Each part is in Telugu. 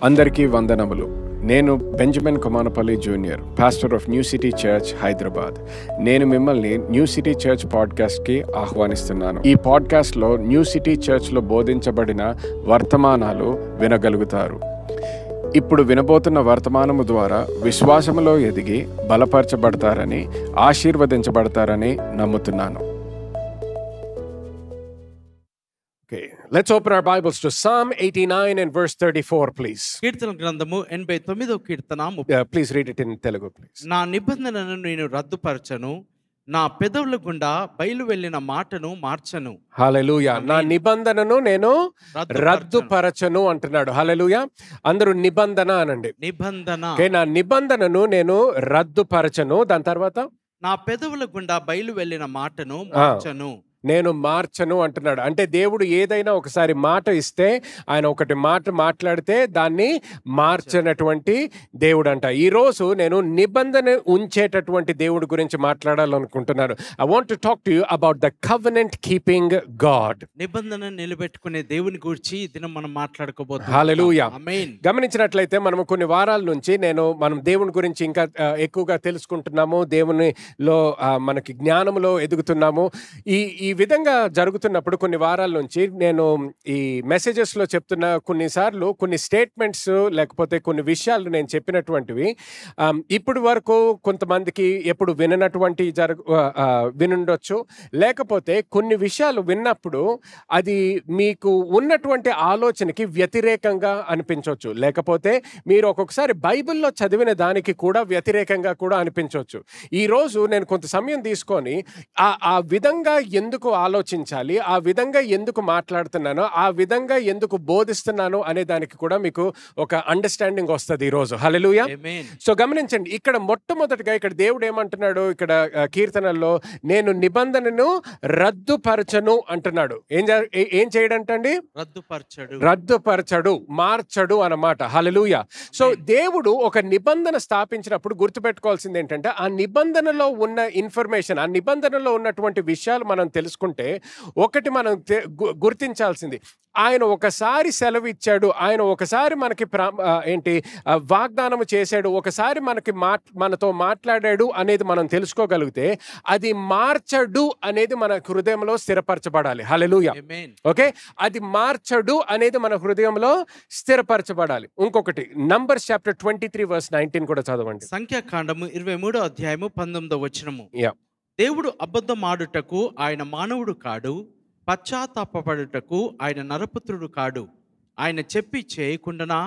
అందరికీ వందనములు. నేను Benjamin Komanapalli junior, pastor of new city church, Hyderabad. నేను మిమ్మల్ని న్యూ సిటీ చర్చ్ పాడ్కాస్ట్కి ఆహ్వానిస్తున్నాను. ఈ పాడ్కాస్ట్లో న్యూ సిటీ చర్చ్లో బోధించబడిన వర్తమానాలు వినగలుగుతారు. ఇప్పుడు వినబోతున్న వర్తమానము ద్వారా విశ్వాసములో ఎదిగి బలపరచబడతారని, ఆశీర్వదించబడతారని నమ్ముతున్నాను. Okay, let's open our Bibles to Psalm 89 and verse 34, please. కీర్తన గ్రంథము 89వ కీర్తన. Please read it in Telugu, please. నా నిబంధనను నేను రద్దుపరచను, నా పెదవుల గుండా బయలు వెళ్ళిన మాటను మార్చను. హల్లెలూయా. నా నిబంధనను నేను రద్దుపరచను అంటున్నాడు. హల్లెలూయా. అందరూ నిబంధన అనండి. నిబంధన. ఓకే, నా నిబంధనను నేను రద్దుపరచను. దాని తర్వాత నా పెదవుల గుండా బయలు వెళ్ళిన మాటను మార్చను. నేను మార్చను అంటున్నాడు. అంటే దేవుడు ఏదైనా ఒకసారి మాట ఇస్తే, ఆయన ఒకటి మాట మాట్లాడితే దాన్ని మార్చనటువంటి దేవుడు అంట. ఈరోజు నేను నిబంధన ఉంచేటటువంటి దేవుడి గురించి మాట్లాడాలనుకుంటున్నాను. I want to talk to you about the covenant keeping God. నిబంధన నిలబెట్టుకునే దేవుని గురించి ఈ దినం మనం మాట్లాడుకోబోతున్నాం. హల్లెలూయా. ఆమేన్. గమనించినట్లయితే మనము కొన్ని వారాల నుంచి మనం దేవుని గురించి ఇంకా ఎక్కువగా తెలుసుకుంటున్నాము. దేవునిలో మనకి జ్ఞానంలో ఎదుగుతున్నాము. ఈ విధంగా జరుగుతున్నప్పుడు కొన్ని వారాల నుంచి నేను ఈ మెసేజెస్లో చెప్తున్న కొన్నిసార్లు కొన్ని స్టేట్మెంట్స్ లేకపోతే కొన్ని విషయాలు నేను చెప్పినటువంటివి ఇప్పటి వరకు కొంతమందికి ఎప్పుడు విననటువంటి వినుండొచ్చు. లేకపోతే కొన్ని విషయాలు విన్నప్పుడు అది మీకు ఉన్నటువంటి ఆలోచనకి వ్యతిరేకంగా అనిపించవచ్చు. లేకపోతే మీరు ఒక్కొక్కసారి బైబిల్లో చదివిన దానికి కూడా వ్యతిరేకంగా కూడా అనిపించవచ్చు. ఈరోజు నేను కొంత సమయం తీసుకొని ఆ విధంగా ఎందుకు ఆలోచించాలి, ఆ విధంగా ఎందుకు మాట్లాడుతున్నానో, ఆ విధంగా ఎందుకు బోధిస్తున్నాను అనే దానికి కూడా మీకు ఒక అండర్స్టాండింగ్ వస్తుంది ఈరోజు. హల్లెలూయా. సో గమనించండి, ఇక్కడ మొట్టమొదటిగా ఇక్కడ దేవుడు ఏమంటున్నాడు, ఇక్కడ కీర్తనల్లో నేను నిబంధనను రద్దుపరచను అంటున్నాడు. ఏం చేయడంటండి? రద్దుపరచడు, మార్చడు అన్నమాట. హల్లెలూయా. సో దేవుడు ఒక నిబంధన స్థాపించినప్పుడు గుర్తుపెట్టుకోవాల్సింది ఏంటంటే, ఆ నిబంధనలో ఉన్న ఇన్ఫర్మేషన్, ఆ నిబంధనలో ఉన్నటువంటి విషయాలు మనం తెలుసుకుంటే ఒకటి మనం గుర్తించాల్సింది, ఆయన ఒకసారి సెలవు ఇచ్చాడు, ఆయన ఒకసారి మనకి వాగ్దానం చేశాడు, ఒకసారి మనతో మాట్లాడాడు అనేది మనం తెలుసుకోగలిగితే అది మార్చడు అనేది మన హృదయంలో స్థిరపరచబడాలి. హల్లెలూయా. ఓకే, అది మార్చడు అనేది మన హృదయంలో స్థిరపరచబడాలి. ఇంకొకటి నంబర్స్ చాప్టర్ 23 verse 19 కూడా చదవండి. సంఖ్యాకాండము 23వ అధ్యాయము 19వ వచనము. దేవుడు అబద్ధమాడుటకు ఆయన మానవుడు కాడు, పశ్చాత్తాపపడుటకు ఆయన నరపుత్రుడు కాడు. ఆయన చెప్పి చేయకుండానా,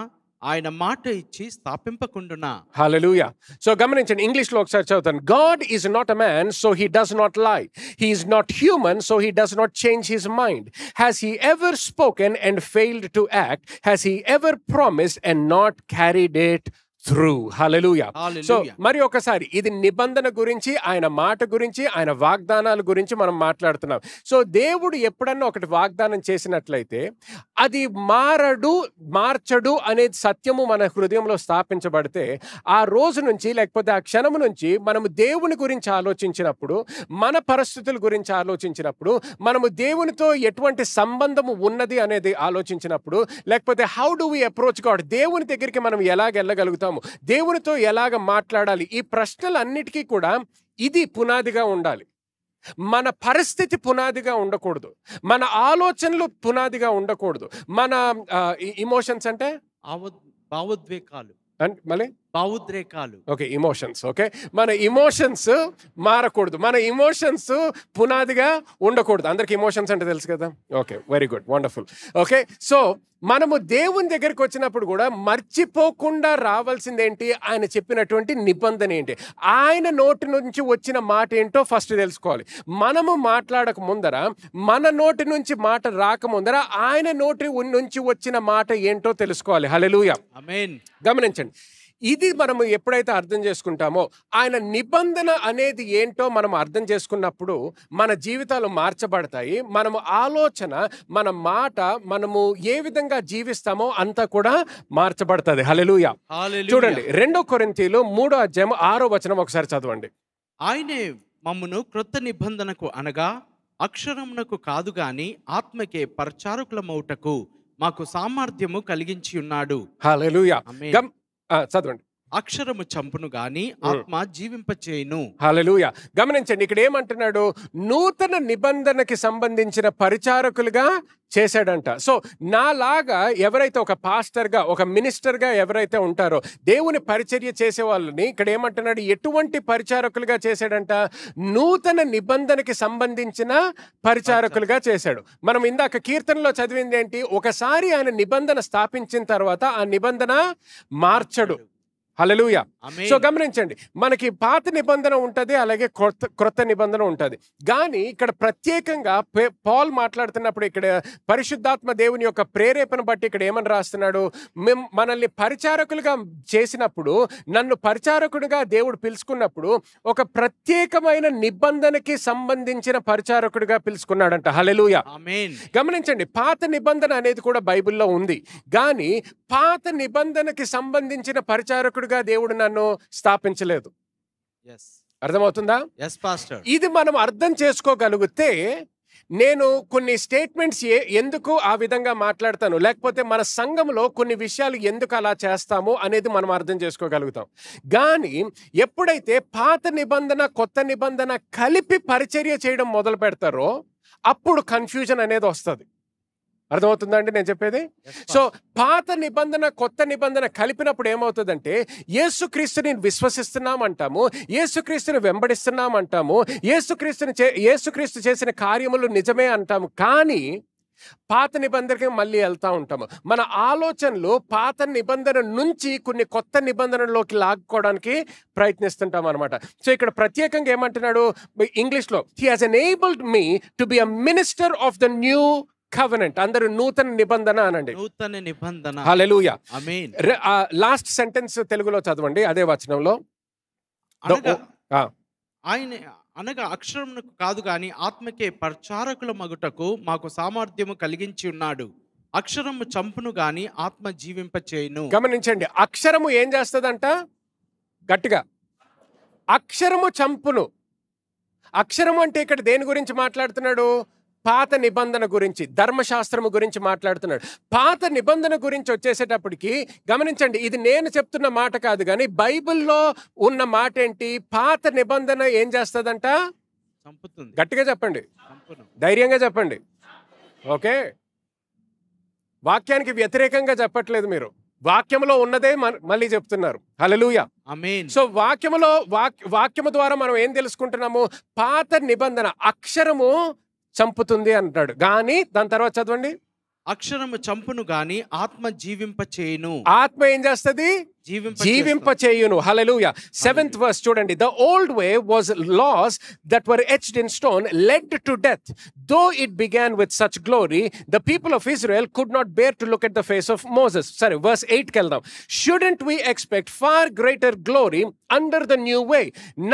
ఆయన మాట ఇచ్చి స్థాపింపకుండునా. హల్లెలూయా. సో గమనించండి, ఇంగ్లీష్ లో ఒకసారి చదువుతాను. God is not a man, so he does not లై. He is not human, so he does not change his mind. Has he ever spoken and failed to act? Has he ever promised and not carried it through. Hallelujah. So మరి ఒకసారి ఇది నిబంధన గురించి, ఆయన మాట గురించి, ఆయన వాగ్దానాల గురించి మనం మాట్లాడుతున్నాం. సో దేవుడు ఎప్పుడన్నా ఒకటి వాగ్దానం చేసినట్లయితే అది మార్చడు అనేది సత్యము మన హృదయంలో స్థాపించబడితే ఆ రోజు నుంచి లేకపోతే ఆ క్షణము నుంచి మనము దేవుని గురించి ఆలోచించినప్పుడు, మన పరిస్థితుల గురించి ఆలోచించినప్పుడు, మనము దేవునితో ఎటువంటి సంబంధము ఉన్నది అనేది ఆలోచించినప్పుడు, లేకపోతే how do we approach God, దేవుని దగ్గరికి మనం ఎలాగ వెళ్ళగలుగుతాం, దేవునితో ఎలాగ మాట్లాడాలి, ఈ ప్రశ్నలన్నిటికీ కూడా ఇది పునాదిగా ఉండాలి. మన పరిస్థితి పునాదిగా ఉండకూడదు, మన ఆలోచనలు పునాదిగా ఉండకూడదు. మన ఇమోషన్స్ అంటే భావోద్వేగాలు, మళ్ళీ భావోద్రేకాలు. Okay, emotions. ఓకే, మన ఇమోషన్స్ మారకూడదు, మన ఇమోషన్స్ పునాదిగా ఉండకూడదు. అందరికి ఇమోషన్స్ అంటే తెలుసు కదా. Okay, very good, wonderful. Okay, so మనము దేవుని దగ్గరికి వచ్చినప్పుడు కూడా మర్చిపోకుండా రావాల్సింది ఏంటి, ఆయన చెప్పినటువంటి నిబంధన ఏంటి, ఆయన నోటి నుంచి వచ్చిన మాట ఏంటో ఫస్ట్ తెలుసుకోవాలి. మనము మాట్లాడక ముందర, మన నోటి నుంచి మాట రాకముందర ఆయన నోటి నుంచి వచ్చిన మాట ఏంటో తెలుసుకోవాలి. హల్లెలూయా. ఆమేన్. గమనించండి, ఇది మనము ఎప్పుడైతే అర్థం చేసుకుంటామో, ఆయన నిబంధన అనేది ఏంటో మనం అర్థం చేసుకున్నప్పుడు మన జీవితాలు మార్చబడతాయి. మనము ఆలోచన, మన మాట, మనము ఏ విధంగా జీవిస్తామో అంతా కూడా మార్చబడుతుంది. హల్లెలూయా. చూడండి 2 కొరింథీయులు 3వ అధ్యాయం 6వ వచనం ఒకసారి చదవండి. ఆయనే మమ్మును క్రొత్త నిబంధనకు అనగా అక్షరమునకు కాదు గాని ఆత్మకే పరిచారకులమౌటకు మాకు సామర్థ్యము కలిగించి ఉన్నాడు. హల్లెలూయా. ఆమేన్. చదవండి. అక్షరము చంపును గాని ఆత్మ జీవింపచేయును. హల్లెలూయా. గమనించండి, ఇక్కడ ఏమంటున్నాడు? నూతన నిబంధనకి సంబంధించిన పరిచారకులుగా చేశాడంట. సో నాలాగా ఎవరైతే ఒక పాస్టర్గా, ఒక మినిస్టర్గా ఎవరైతే ఉంటారో, దేవుని పరిచర్య చేసే వాళ్ళని ఇక్కడ ఏమంటున్నాడు? ఎటువంటి పరిచారకులుగా చేశాడంట? నూతన నిబంధనకి సంబంధించిన పరిచారకులుగా చేశాడు. మనం ఇందాక కీర్తనలో చదివింది ఏంటి? ఒకసారి ఆయన నిబంధన స్థాపించిన తర్వాత ఆ నిబంధన మార్చడు. హల్లెలూయా. ఆమేన్. సో గమనించండి, మనకి పాత నిబంధన ఉంటుంది, అలాగే క్రొత్త నిబంధన ఉంటుంది. కానీ ఇక్కడ ప్రత్యేకంగా పౌల్ మాట్లాడుతున్నప్పుడు ఇక్కడ పరిశుద్ధాత్మ దేవుని యొక్క ప్రేరేపణ బట్టి ఇక్కడ ఏమని రాస్తున్నాడు? మనల్ని పరిచారకులుగా చేసినప్పుడు, నన్ను పరిచారకుడిగా దేవుడు పిలుచుకున్నప్పుడు ఒక ప్రత్యేకమైన నిబంధనకి సంబంధించిన పరిచారకుడిగా పిలుచుకున్నాడంట. హల్లెలూయా. ఆమేన్. గమనించండి, పాత నిబంధన అనేది కూడా బైబిల్లో ఉంది. కానీ పాత నిబంధనకి సంబంధించిన పరిచారకుడిగా దేవుడు నన్ను స్థాపించలేదు. yes అర్థమవుతుందా? yes pastor. ఇది మనం అర్థం చేసుకోగలిగితే నేను కొన్ని స్టేట్మెంట్స్ ఎందుకు ఆ విధంగా మాట్లాడతాను, లేకపోతే మన సంఘంలో కొన్ని విషయాలు ఎందుకు అలా చేస్తాము అనేది మనం అర్థం చేసుకోగలుగుతాం. కానీ ఎప్పుడైతే పాత నిబంధన కొత్త నిబంధన కలిపి పరిచర్య చేయడం మొదలు పెడతారో అప్పుడు కన్ఫ్యూజన్ అనేది వస్తుంది. అర్థమవుతుందా అండి నేను చెప్పేది? సో పాత నిబంధన కొత్త నిబంధన కలిపినప్పుడు ఏమవుతుందంటే, యేసుక్రీస్తుని విశ్వసిస్తున్నాం అంటాము, యేసుక్రీస్తుని వెంబడిస్తున్నాం అంటాము, యేసుక్రీస్తు చేసిన కార్యములు నిజమే అంటాము. కానీ పాత నిబంధనకి మళ్ళీ వెళ్తా ఉంటాము. మన ఆలోచనలు పాత నిబంధన నుంచి కొన్ని కొత్త నిబంధనలోకి లాక్కోవడానికి ప్రయత్నిస్తుంటాం అనమాట. సో ఇక్కడ ప్రత్యేకంగా ఏమంటున్నాడు ఇంగ్లీష్లో? He has enabled me to be a minister of the new covenant. అందరూ నూతన నిబంధన అనండి. నూతన నిబంధన. హల్లెలూయా. ఆమేన్. లాస్ట్ సెంటెన్స్ తెలుగులో చదవండి అదే వచనంలో. అనగా అక్షరమునకు కాదు గాని ఆత్మకే పరిచారకుల మగుటకు మాకు సామర్థ్యము కలిగించి ఉన్నాడు. అక్షరము చంపును గాని ఆత్మ జీవింపచేయును. గమనించండి, అక్షరము ఏం చేస్తుందంట? గట్టిగా, అక్షరము చంపును. అక్షరము అంటే ఇక్కడ దేని గురించి మాట్లాడుతున్నాడు? పాత నిబంధన గురించి, ధర్మశాస్త్రము గురించి మాట్లాడుతున్నాడు. పాత నిబంధన గురించి వచ్చేసేటప్పటికి గమనించండి, ఇది నేను చెప్తున్న మాట కాదు, కానీ బైబిల్లో ఉన్న మాట ఏంటి? పాత నిబంధన ఏం చేస్తుందంట? చంపుతుంది. గట్టిగా చెప్పండి, చంపును. ధైర్యంగా చెప్పండి. ఓకే, వాక్యానికి వ్యతిరేకంగా చెప్పట్లేదు మీరు, వాక్యములో ఉన్నదే మళ్ళీ చెప్తున్నారు. హల్లెలూయా. ఆమేన్. సో వాక్యము ద్వారా మనం ఏం తెలుసుకుంటున్నాము? పాత నిబంధన అక్షరము చంపుతుంది అంటాడు. కానీ దాని తర్వాత చదవండి, అక్షరము చంపును గాని ఆత్మ జీవింపచేయును. ఆత్మ ఏం చేస్తుంది? జీవింపచేయును. హల్లెలూయా. 7th verse చూడండి. The old way was laws that were etched in stone led to death. Though it began with such glory, the people of Israel could not bear to look at the face of Moses. Sorry, verse 8 కెళ్దాం. Shouldn't we expect far greater glory under the new way,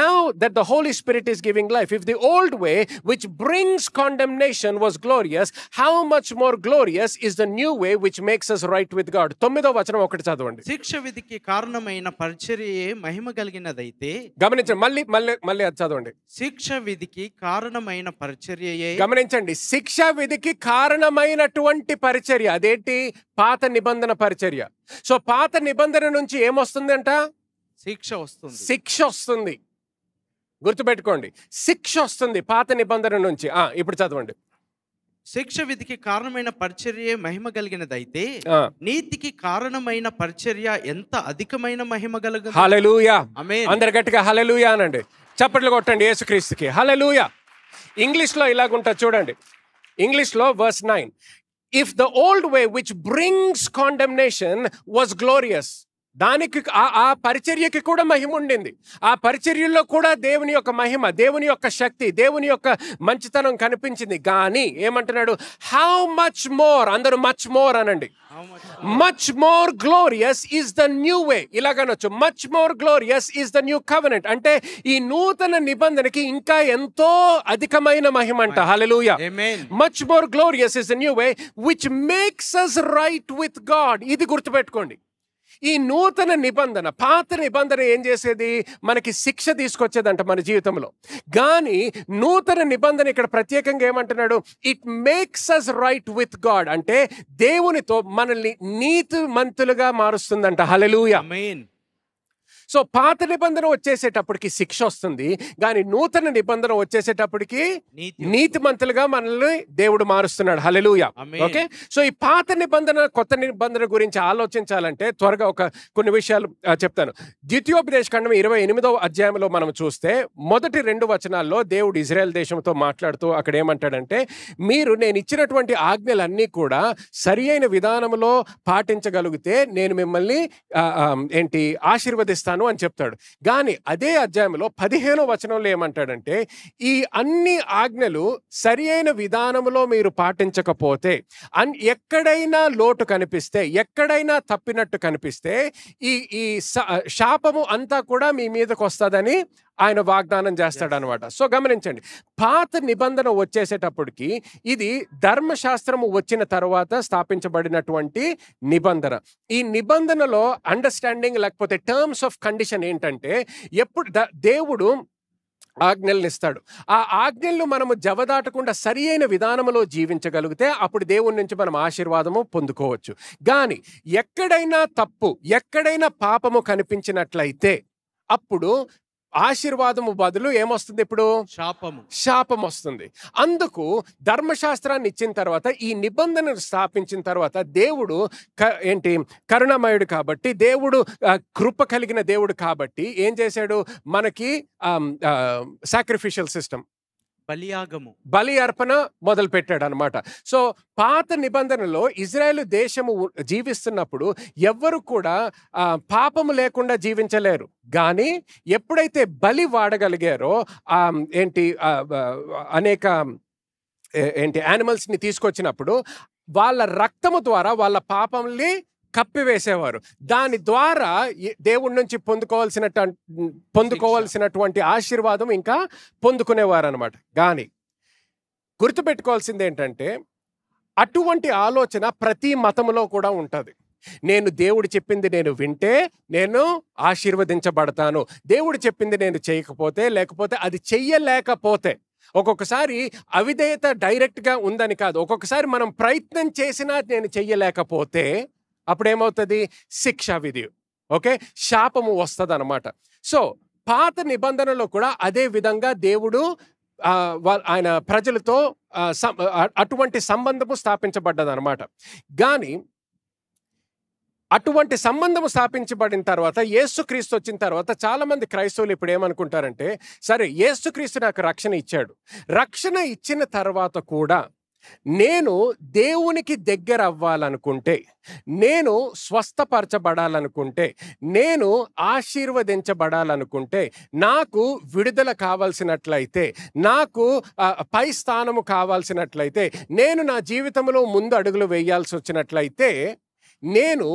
now that the Holy Spirit is giving life? If the old way, which brings condemnation, was glorious, how much more glorious is the new way which makes us right with God? 9వ వచనం ఒకటి చదవండి. శిక్ష విధికి కారణమైన పరిచర్యయే మహిమ కలిగినదైతే. గమనించండి, మళ్ళీ అది చదవండి. శిక్ష విధికి కారణమైన పరిచర్యయే. గమనించండి, శిక్ష విధికి కారణమైనటువంటి పరిచర్య అదేంటి? పాత నిబంధన పరిచర్య. సో పాత నిబంధన నుంచి ఏమొస్తుందంట? శిక్ష వస్తుంది. శిక్ష వస్తుంది. గుర్తుపెట్టుకోండి, శిక్ష వస్తుంది పాత నిబంధన నుంచి. ఇప్పుడు చదవండి. శిక్ష విధికి కారణమైన పరిచర్య మహిమ కలిగినదైతే నీతికి కారణమైన పరిచర్య ఎంత అధికమైన మహిమ కలిగినది. హల్లెలూయా. ఆమేన్. అందరు గట్టిగా హల్లెలూయా అనండి, చప్పట్లు కొట్టండి యేసుక్రీస్తుకి. హల్లెలూయా. ఇంగ్లీష్లో ఇలాగుంటుంది చూడండి. ఇంగ్లీష్లో verse 9, if the old way which brings condemnation was glorious, దానికి ఆ పరిచర్యకి కూడా మహిమ ఉండింది. ఆ పరిచర్యలో కూడా దేవుని యొక్క మహిమ, దేవుని యొక్క శక్తి, దేవుని యొక్క మంచితనం కనిపించింది. కానీ ఏమంటున్నాడు? హౌ మచ్ మోర్, అందరూ మచ్ మోర్ అనండి. Much more glorious is the new way. ఇలాగనొచ్చు, much more glorious is the new covenant. అంటే ఈ నూతన నిబంధనకి ఇంకా ఎంతో అధికమైన మహిమ అంట. Hallelujah. Much more glorious is the new way which makes us right with God. ఇది గుర్తుపెట్టుకోండి. ఈ నూతన నిబంధన, పాత నిబంధన ఏం చేసేది? మనకి శిక్ష తీసుకొచ్చేదంట మన జీవితంలో. కానీ నూతన నిబంధన ఇక్కడ ప్రత్యేకంగా ఏమంటున్నాడు? It makes us right with God. అంటే దేవునితో మనల్ని నీతిమంతులుగా మారుస్తుందంట. హల్లెలూయా. ఆమేన్. సో పాత నిబంధన వచ్చేసేటప్పటికి శిక్ష వస్తుంది, కానీ నూతన నిబంధన వచ్చేసేటప్పటికి నీతిమంతులుగా మనల్ని దేవుడు మారుస్తున్నాడు. హల్లెలూయా. ఆమేన్. ఓకే, సో ఈ పాత నిబంధన కొత్త నిబంధన గురించి ఆలోచించాలంటే త్వరగా కొన్ని విషయాలు చెప్తాను. ద్వితీయోపదేశకాండం 28వ అధ్యాయంలో మనం చూస్తే మొదటి 2 వచనాల్లో దేవుడు ఇజ్రాయెల్ దేశంతో మాట్లాడుతూ అక్కడ ఏమంటాడంటే, మీరు నేను ఇచ్చినటువంటి ఆజ్ఞలన్నీ కూడా సరి అయిన విధానంలో పాటించగలిగితే నేను మిమ్మల్ని ఆశీర్వదిస్తాను అని చెప్తాడు. కానీ అదే అధ్యాయంలో 15వ వచనంలో ఏమంటాడంటే, ఈ అన్ని ఆజ్ఞలు సరి అయిన విధానంలో మీరు పాటించకపోతే, ఎక్కడైనా లోటు కనిపిస్తే, ఎక్కడైనా తప్పినట్టు కనిపిస్తే ఈ శాపము అంతా కూడా మీ మీదకి వస్తుందని ఆయన వాగ్దానం చేస్తాడనమాట. సో గమనించండి, పాత నిబంధన వచ్చేసేటప్పటికి ఇది ధర్మశాస్త్రము వచ్చిన తర్వాత స్థాపించబడినటువంటి నిబంధన. ఈ నిబంధనలో అండర్స్టాండింగ్ లేకపోతే టర్మ్స్ ఆఫ్ కండిషన్ ఏంటంటే, ఎప్పుడు దేవుడు ఆజ్ఞలను ఇస్తాడు, ఆ ఆజ్ఞలను మనము జవదాటకుండా సరి అయిన విధానంలో జీవించగలిగితే అప్పుడు దేవుని నుంచి మనం ఆశీర్వాదము పొందుకోవచ్చు. కానీ ఎక్కడైనా తప్పు, ఎక్కడైనా పాపము కనిపించినట్లయితే అప్పుడు ఆశీర్వాదము బదులు ఏమొస్తుంది? ఇప్పుడు శాపం వస్తుంది. అందుకు ధర్మశాస్త్రాన్ని ఇచ్చిన తర్వాత, ఈ నిబంధనను స్థాపించిన తర్వాత దేవుడు కరుణామయుడు కాబట్టి, దేవుడు కృప కలిగిన దేవుడు కాబట్టి ఏం చేశాడు? మనకి సాక్రిఫిషియల్ సిస్టమ్, బలి అర్పణ మొదలు పెట్టాడు అనమాట. సో పాత నిబంధనలో ఇజ్రాయేలు దేశము జీవిస్తున్నప్పుడు ఎవ్వరు కూడా పాపము లేకుండా జీవించలేరు. కానీ ఎప్పుడైతే బలి వాడగలిగారో, అనేక యానిమల్స్ని తీసుకొచ్చినప్పుడు వాళ్ళ రక్తము ద్వారా వాళ్ళ పాపంని కప్పివేసేవారు. దాని ద్వారా దేవుడి నుంచి పొందుకోవాల్సినటువంటి ఆశీర్వాదం ఇంకా పొందుకునేవారు అనమాట. కానీ గుర్తుపెట్టుకోవాల్సింది ఏంటంటే, అటువంటి ఆలోచన ప్రతి మతంలో కూడా ఉంటుంది. నేను దేవుడు చెప్పింది నేను వింటే నేను ఆశీర్వదించబడతాను, దేవుడు చెప్పింది నేను చేయకపోతే, లేకపోతే అది చెయ్యలేకపోతే, ఒక్కొక్కసారి అవిధేయత డైరెక్ట్గా ఉందని కాదు, ఒక్కొక్కసారి మనం ప్రయత్నం చేసినా నేను చెయ్యలేకపోతే అప్పుడు ఏమవుతుంది? శిక్ష విధి, ఓకే, శాపము వస్తుంది అనమాట. సో పాత నిబంధనలో కూడా అదే విధంగా దేవుడు ఆయన ప్రజలతో అటువంటి సంబంధము స్థాపించబడ్డది అనమాట. కానీ అటువంటి సంబంధము స్థాపించబడిన తర్వాత, యేసుక్రీస్తు వచ్చిన తర్వాత చాలా మంది క్రైస్తవులు ఇప్పుడు ఏమనుకుంటారంటే, సరే యేసుక్రీస్తు నాకు రక్షణ ఇచ్చాడు, రక్షణ ఇచ్చిన తర్వాత కూడా నేను దేవునికి దగ్గర అవ్వాలనుకుంటే, నేను స్వస్థపరచబడాలనుకుంటే, నేను ఆశీర్వదించబడాలనుకుంటే, నాకు విడుదల కావాల్సినట్లయితే, నాకు పై స్థానము కావాల్సినట్లయితే, నేను నా జీవితంలో ముందు అడుగులు వేయాల్సి వచ్చినట్లయితే, నేను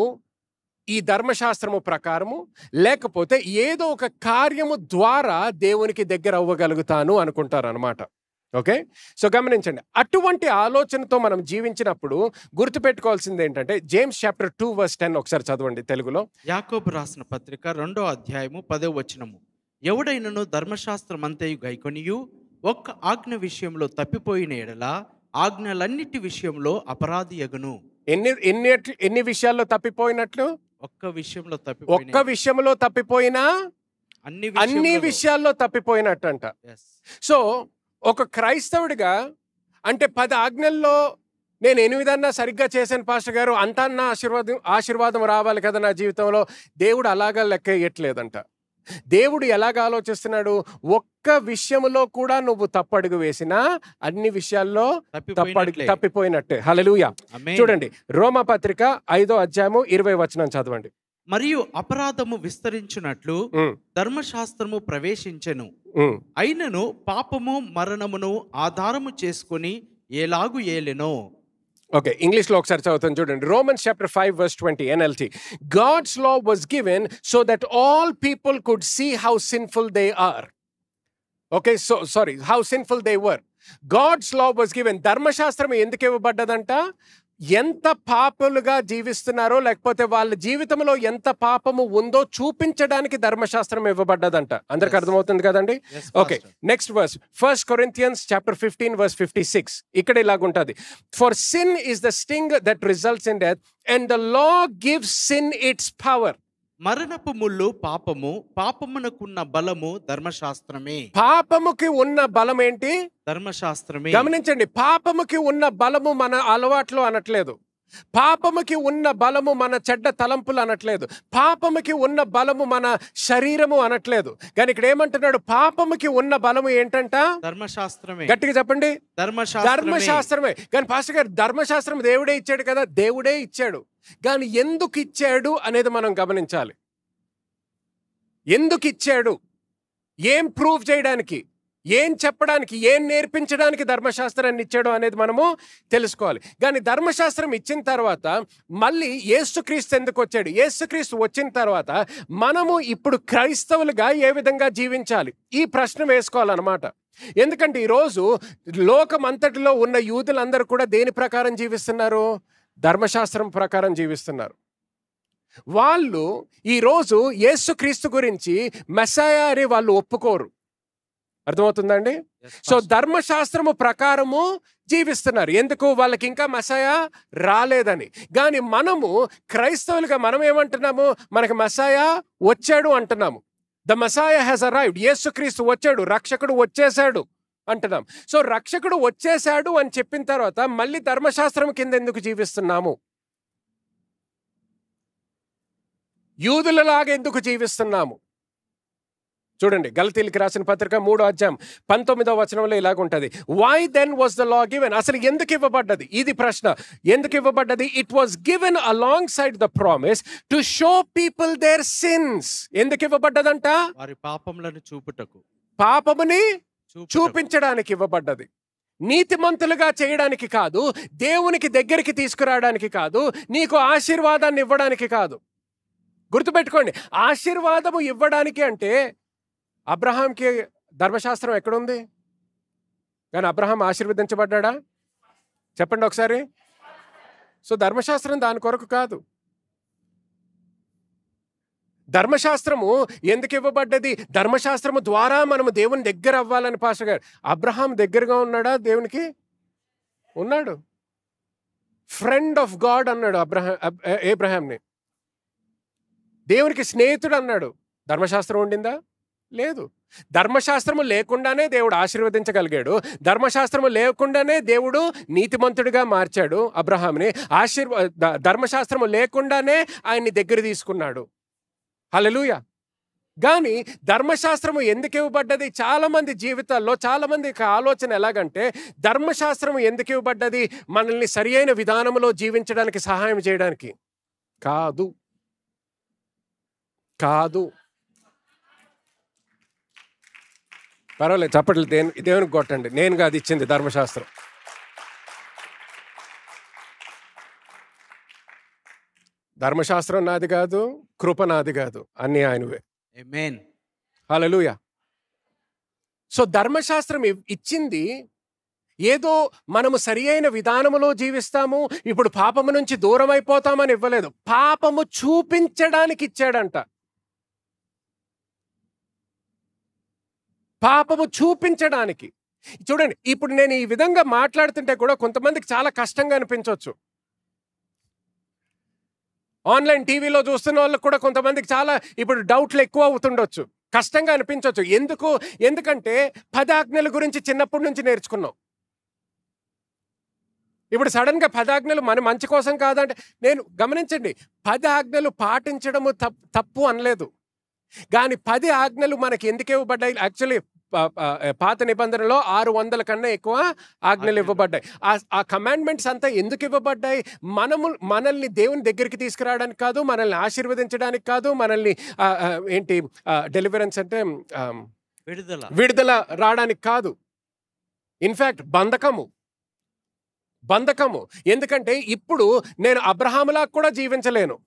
ఈ ధర్మశాస్త్రము ప్రకారము లేకపోతే ఏదో ఒక కార్యము ద్వారా దేవునికి దగ్గర అవ్వగలుగుతాను అనుకుంటారు అనమాట. ఓకే, సో గమనించండి, అటువంటి ఆలోచనతో మనం జీవించినప్పుడు గుర్తుపెట్టుకోవాల్సింది ఏంటంటే, జేమ్స్ చాప్టర్ 2:10 ఒకసారి చదవండి తెలుగులో. యాకోబు రాసిన పత్రిక 2వ అధ్యాయము 10వ వచనము. ఎవడైనను ధర్మశాస్త్రమంతయు గైకొనియు ఒక్క ఆజ్ఞ విషయంలో తప్పిపోయిన ఎడల ఆజ్ఞలన్నిటి విషయంలో అపరాధి యగును. ఎన్ని విషయాల్లో తప్పిపోయినట్లు? ఒక్క విషయంలో తప్పిపోయినా అన్ని విషయాల్లో తప్పిపోయినట్టు అంట. సో ఒక క్రైస్తవుడిగా అంటే 10 ఆజ్ఞల్లో నేను 8 సరిగ్గా చేశాను పాస్టర్ గారు, అంతా నా ఆశీర్వాదం రావాలి కదా నా జీవితంలో. దేవుడు అలాగా లెక్క వేయట్లేదంట. దేవుడు ఎలాగ ఆలోచిస్తున్నాడు? ఒక్క విషయంలో కూడా నువ్వు తప్పడుగు వేసినా అన్ని విషయాల్లో తప్పిపోయినట్టే. హల్లెలూయా. చూడండి, రోమాపత్రిక 5వ అధ్యాయము 20వ వచనం చదవండి. మరియు అపరాధము విస్తరించున్నట్లు ధర్మశాస్త్రము ప్రవేశించెను, అయినను పాపము మరణమును ఆధారము చేసుకొని ఎలాగు ఏలెనో. ఓకే, ఇంగ్లీష్లో ఒకసారి చదువుతాను చూడండి. Romans chapter 5:20 NLT. God's law was given so that all people could see how sinful they are. Okay, so sorry, how sinful they were. God's law was given. ధర్మశాస్త్రం ఎందుకు ఇవ్వబడ్డదంట? ఎంత పాపులుగా జీవిస్తున్నారో లేకపోతే వాళ్ళ జీవితంలో ఎంత పాపము ఉందో చూపించడానికి ధర్మశాస్త్రం ఇవ్వబడ్డదంట. అందరికి అర్థమవుతుంది కదండి? Yes, okay, Pastor. Next verse 1 Corinthians chapter 15 verse 56. ఇక్కడ ఇలాగుంటది, for sin is the sting that results in death and the law gives sin its power. మరణపు ముళ్ళు పాపము, పాపమునకున్న బలము ధర్మశాస్త్రమే. పాపముకి ఉన్న బలం ఏంటి? ధర్మశాస్త్రమే. గమనించండి, పాపముకి ఉన్న బలము మన అలవాట్లు అనట్లేదు, పాపముకి ఉన్న బలము మన చెడ్డ తలంపులు అనట్లేదు, పాపముకి ఉన్న బలము మన శరీరము అనట్లేదు. కానీ ఇక్కడ ఏమంటున్నాడు? పాపముకి ఉన్న బలము ఏంటంట? ధర్మశాస్త్రమే. గట్టిగా చెప్పండి, ధర్మశాస్త్రమే. కానీ పాస్టర్ గారు, ధర్మశాస్త్రం దేవుడే ఇచ్చాడు కదా. దేవుడే ఇచ్చాడు, కానీ ఎందుకు ఇచ్చాడు అనేది మనం గమనించాలి. ఎందుకు ఇచ్చాడు, ఏం ప్రూవ్ చేయడానికి, ఏం చెప్పడానికి, ఏం నేర్పించడానికి ధర్మశాస్త్రాన్ని ఇచ్చాడు అనేది మనము తెలుసుకోవాలి. కానీ ధర్మశాస్త్రం ఇచ్చిన తర్వాత మళ్ళీ యేసుక్రీస్తు ఎందుకు వచ్చాడు? యేసుక్రీస్తు వచ్చిన తర్వాత మనము ఇప్పుడు క్రైస్తవులుగా ఏ విధంగా జీవించాలి, ఈ ప్రశ్న వేసుకోవాలన్నమాట. ఎందుకంటే ఈరోజు లోకం అంతటిలో ఉన్న యూదులందరూ కూడా దేని ప్రకారం జీవిస్తున్నారు? ధర్మశాస్త్రం ప్రకారం జీవిస్తున్నారు. వాళ్ళు ఈరోజు యేసుక్రీస్తు గురించి మెస్సయా అని వాళ్ళు ఒప్పుకోరు. అర్థమవుతుందండి? సో ధర్మశాస్త్రము ప్రకారము జీవిస్తున్నారు. ఎందుకు? వాళ్ళకి ఇంకా మెస్సయా రాలేదని. కానీ మనము క్రైస్తవులుగా మనం ఏమంటున్నాము? మనకి మెస్సయా వచ్చాడు అంటున్నాము. The Messiah has arrived. యేసుక్రీస్తు వచ్చాడు, రక్షకుడు వచ్చేసాడు అంటున్నాం. సో రక్షకుడు వచ్చేసాడు అని చెప్పిన తర్వాత మళ్ళీ ధర్మశాస్త్రం కింద ఎందుకు జీవిస్తున్నాము? యూదులలాగా ఎందుకు జీవిస్తున్నాము? చూడండి, గలతీయులకు రాసిన పత్రిక 3వ అధ్యాయం 19వ వచనంలో ఇలాగుంటది, why then was the law given? అసలు ఎందుకు ఇవ్వబడ్డది? ఇది ప్రశ్న. ఎందుకు ఇవ్వబడ్డది? It was given alongside the promise to show people their sins. ఎందుకు ఇవ్వబడ్డదంట? వారి పాపములను చూపుటకు, పాపముని చూపించడానికి ఇవ్వబడ్డది. నీతిమంతులుగా చేయడానికి కాదు, దేవునికి దగ్గరికి తీసుకురావడానికి కాదు, నీకు ఆశీర్వాదాన్ని ఇవ్వడానికి కాదు. గుర్తుపెట్టుకోండి, ఆశీర్వాదము ఇవ్వడానికి అంటే అబ్రహాంకి ధర్మశాస్త్రం ఎక్కడుంది? కానీ అబ్రహాం ఆశీర్వదించబడ్డా? చెప్పండి ఒకసారి. సో ధర్మశాస్త్రం దాని కొరకు కాదు. ధర్మశాస్త్రము ఎందుకు ఇవ్వబడ్డది? ధర్మశాస్త్రము ద్వారా మనము దేవుని దగ్గర అవ్వాలని. పాస్టర్ గారు, అబ్రహాం దగ్గరగా ఉన్నాడా దేవునికి? ఉన్నాడు. ఫ్రెండ్ ఆఫ్ గాడ్ అన్నాడు ఏబ్రహాంని. దేవునికి స్నేహితుడు అన్నాడు. ధర్మశాస్త్రం ఉండిందా? లేదు. ధర్మశాస్త్రము లేకుండానే దేవుడు ఆశీర్వదించగలిగాడు. ధర్మశాస్త్రము లేకుండానే దేవుడు నీతిమంతుడిగా మార్చాడు అబ్రహాంని. ధర్మశాస్త్రము లేకుండానే ఆయన్ని దగ్గర తీసుకున్నాడు. హల్లెలూయా. కానీ ధర్మశాస్త్రము ఎందుకు ఇవ్వబడ్డది? చాలా మంది జీవితాల్లో చాలా మందికి ఆలోచన ఎలాగంటే, ధర్మశాస్త్రము ఎందుకు ఇవ్వబడ్డది? మనల్ని సరి అయిన విధానంలో జీవించడానికి సహాయం చేయడానికి కాదు. కాదు. పర్వాలేదు, చప్పట్లు దేవునికి కొట్టండి. నేను కాదు ఇచ్చింది ధర్మశాస్త్రం. ధర్మశాస్త్రం నాది కాదు, కృప నాది కాదు, అన్నీ ఆయనవే. ఆమేన్. హల్లెలూయా. సో ధర్మశాస్త్రం ఇచ్చింది ఏదో మనము సరి అయిన విధానములో జీవిస్తాము, ఇప్పుడు పాపము నుంచి దూరం అయిపోతామని ఇవ్వలేదు. పాపము చూపించడానికి ఇచ్చాడంట. పాపము చూపించడానికి. చూడండి, ఇప్పుడు నేను ఈ విధంగా మాట్లాడుతుంటే కూడా కొంతమందికి చాలా కష్టంగా అనిపించవచ్చు. ఆన్లైన్ టీవీలో చూస్తున్న వాళ్ళకి కూడా కొంతమందికి చాలా ఇప్పుడు డౌట్లు ఎక్కువ అవుతుండొచ్చు, కష్టంగా అనిపించవచ్చు. ఎందుకంటే 10 ఆజ్ఞల గురించి చిన్నప్పటి నుంచి నేర్చుకున్నాం. ఇప్పుడు సడన్గా 10 ఆజ్ఞలు మన మంచి కోసం కాదంటే, నేను గమనించండి, 10 ఆజ్ఞలు పాటించడము తప్పు అనలేదు. కానీ 10 ఆజ్ఞలు మనకి ఎందుకు ఇవ్వబడ్డాయి? యాక్చువల్లీ పాత నిబంధనలో 600 కన్నా ఎక్కువ ఆజ్ఞలు ఇవ్వబడ్డాయి. ఆ కమాండ్మెంట్స్ అంతా ఎందుకు ఇవ్వబడ్డాయి? మనల్ని దేవుని దగ్గరికి తీసుకురావడానికి కాదు, మనల్ని ఆశీర్వదించడానికి కాదు, మనల్ని డెలివరెన్స్ అంటే విడుదల రావడానికి కాదు. ఇన్ఫ్యాక్ట్ బంధకము. ఎందుకంటే ఇప్పుడు నేను అబ్రహాములా కూడా జీవించలేను,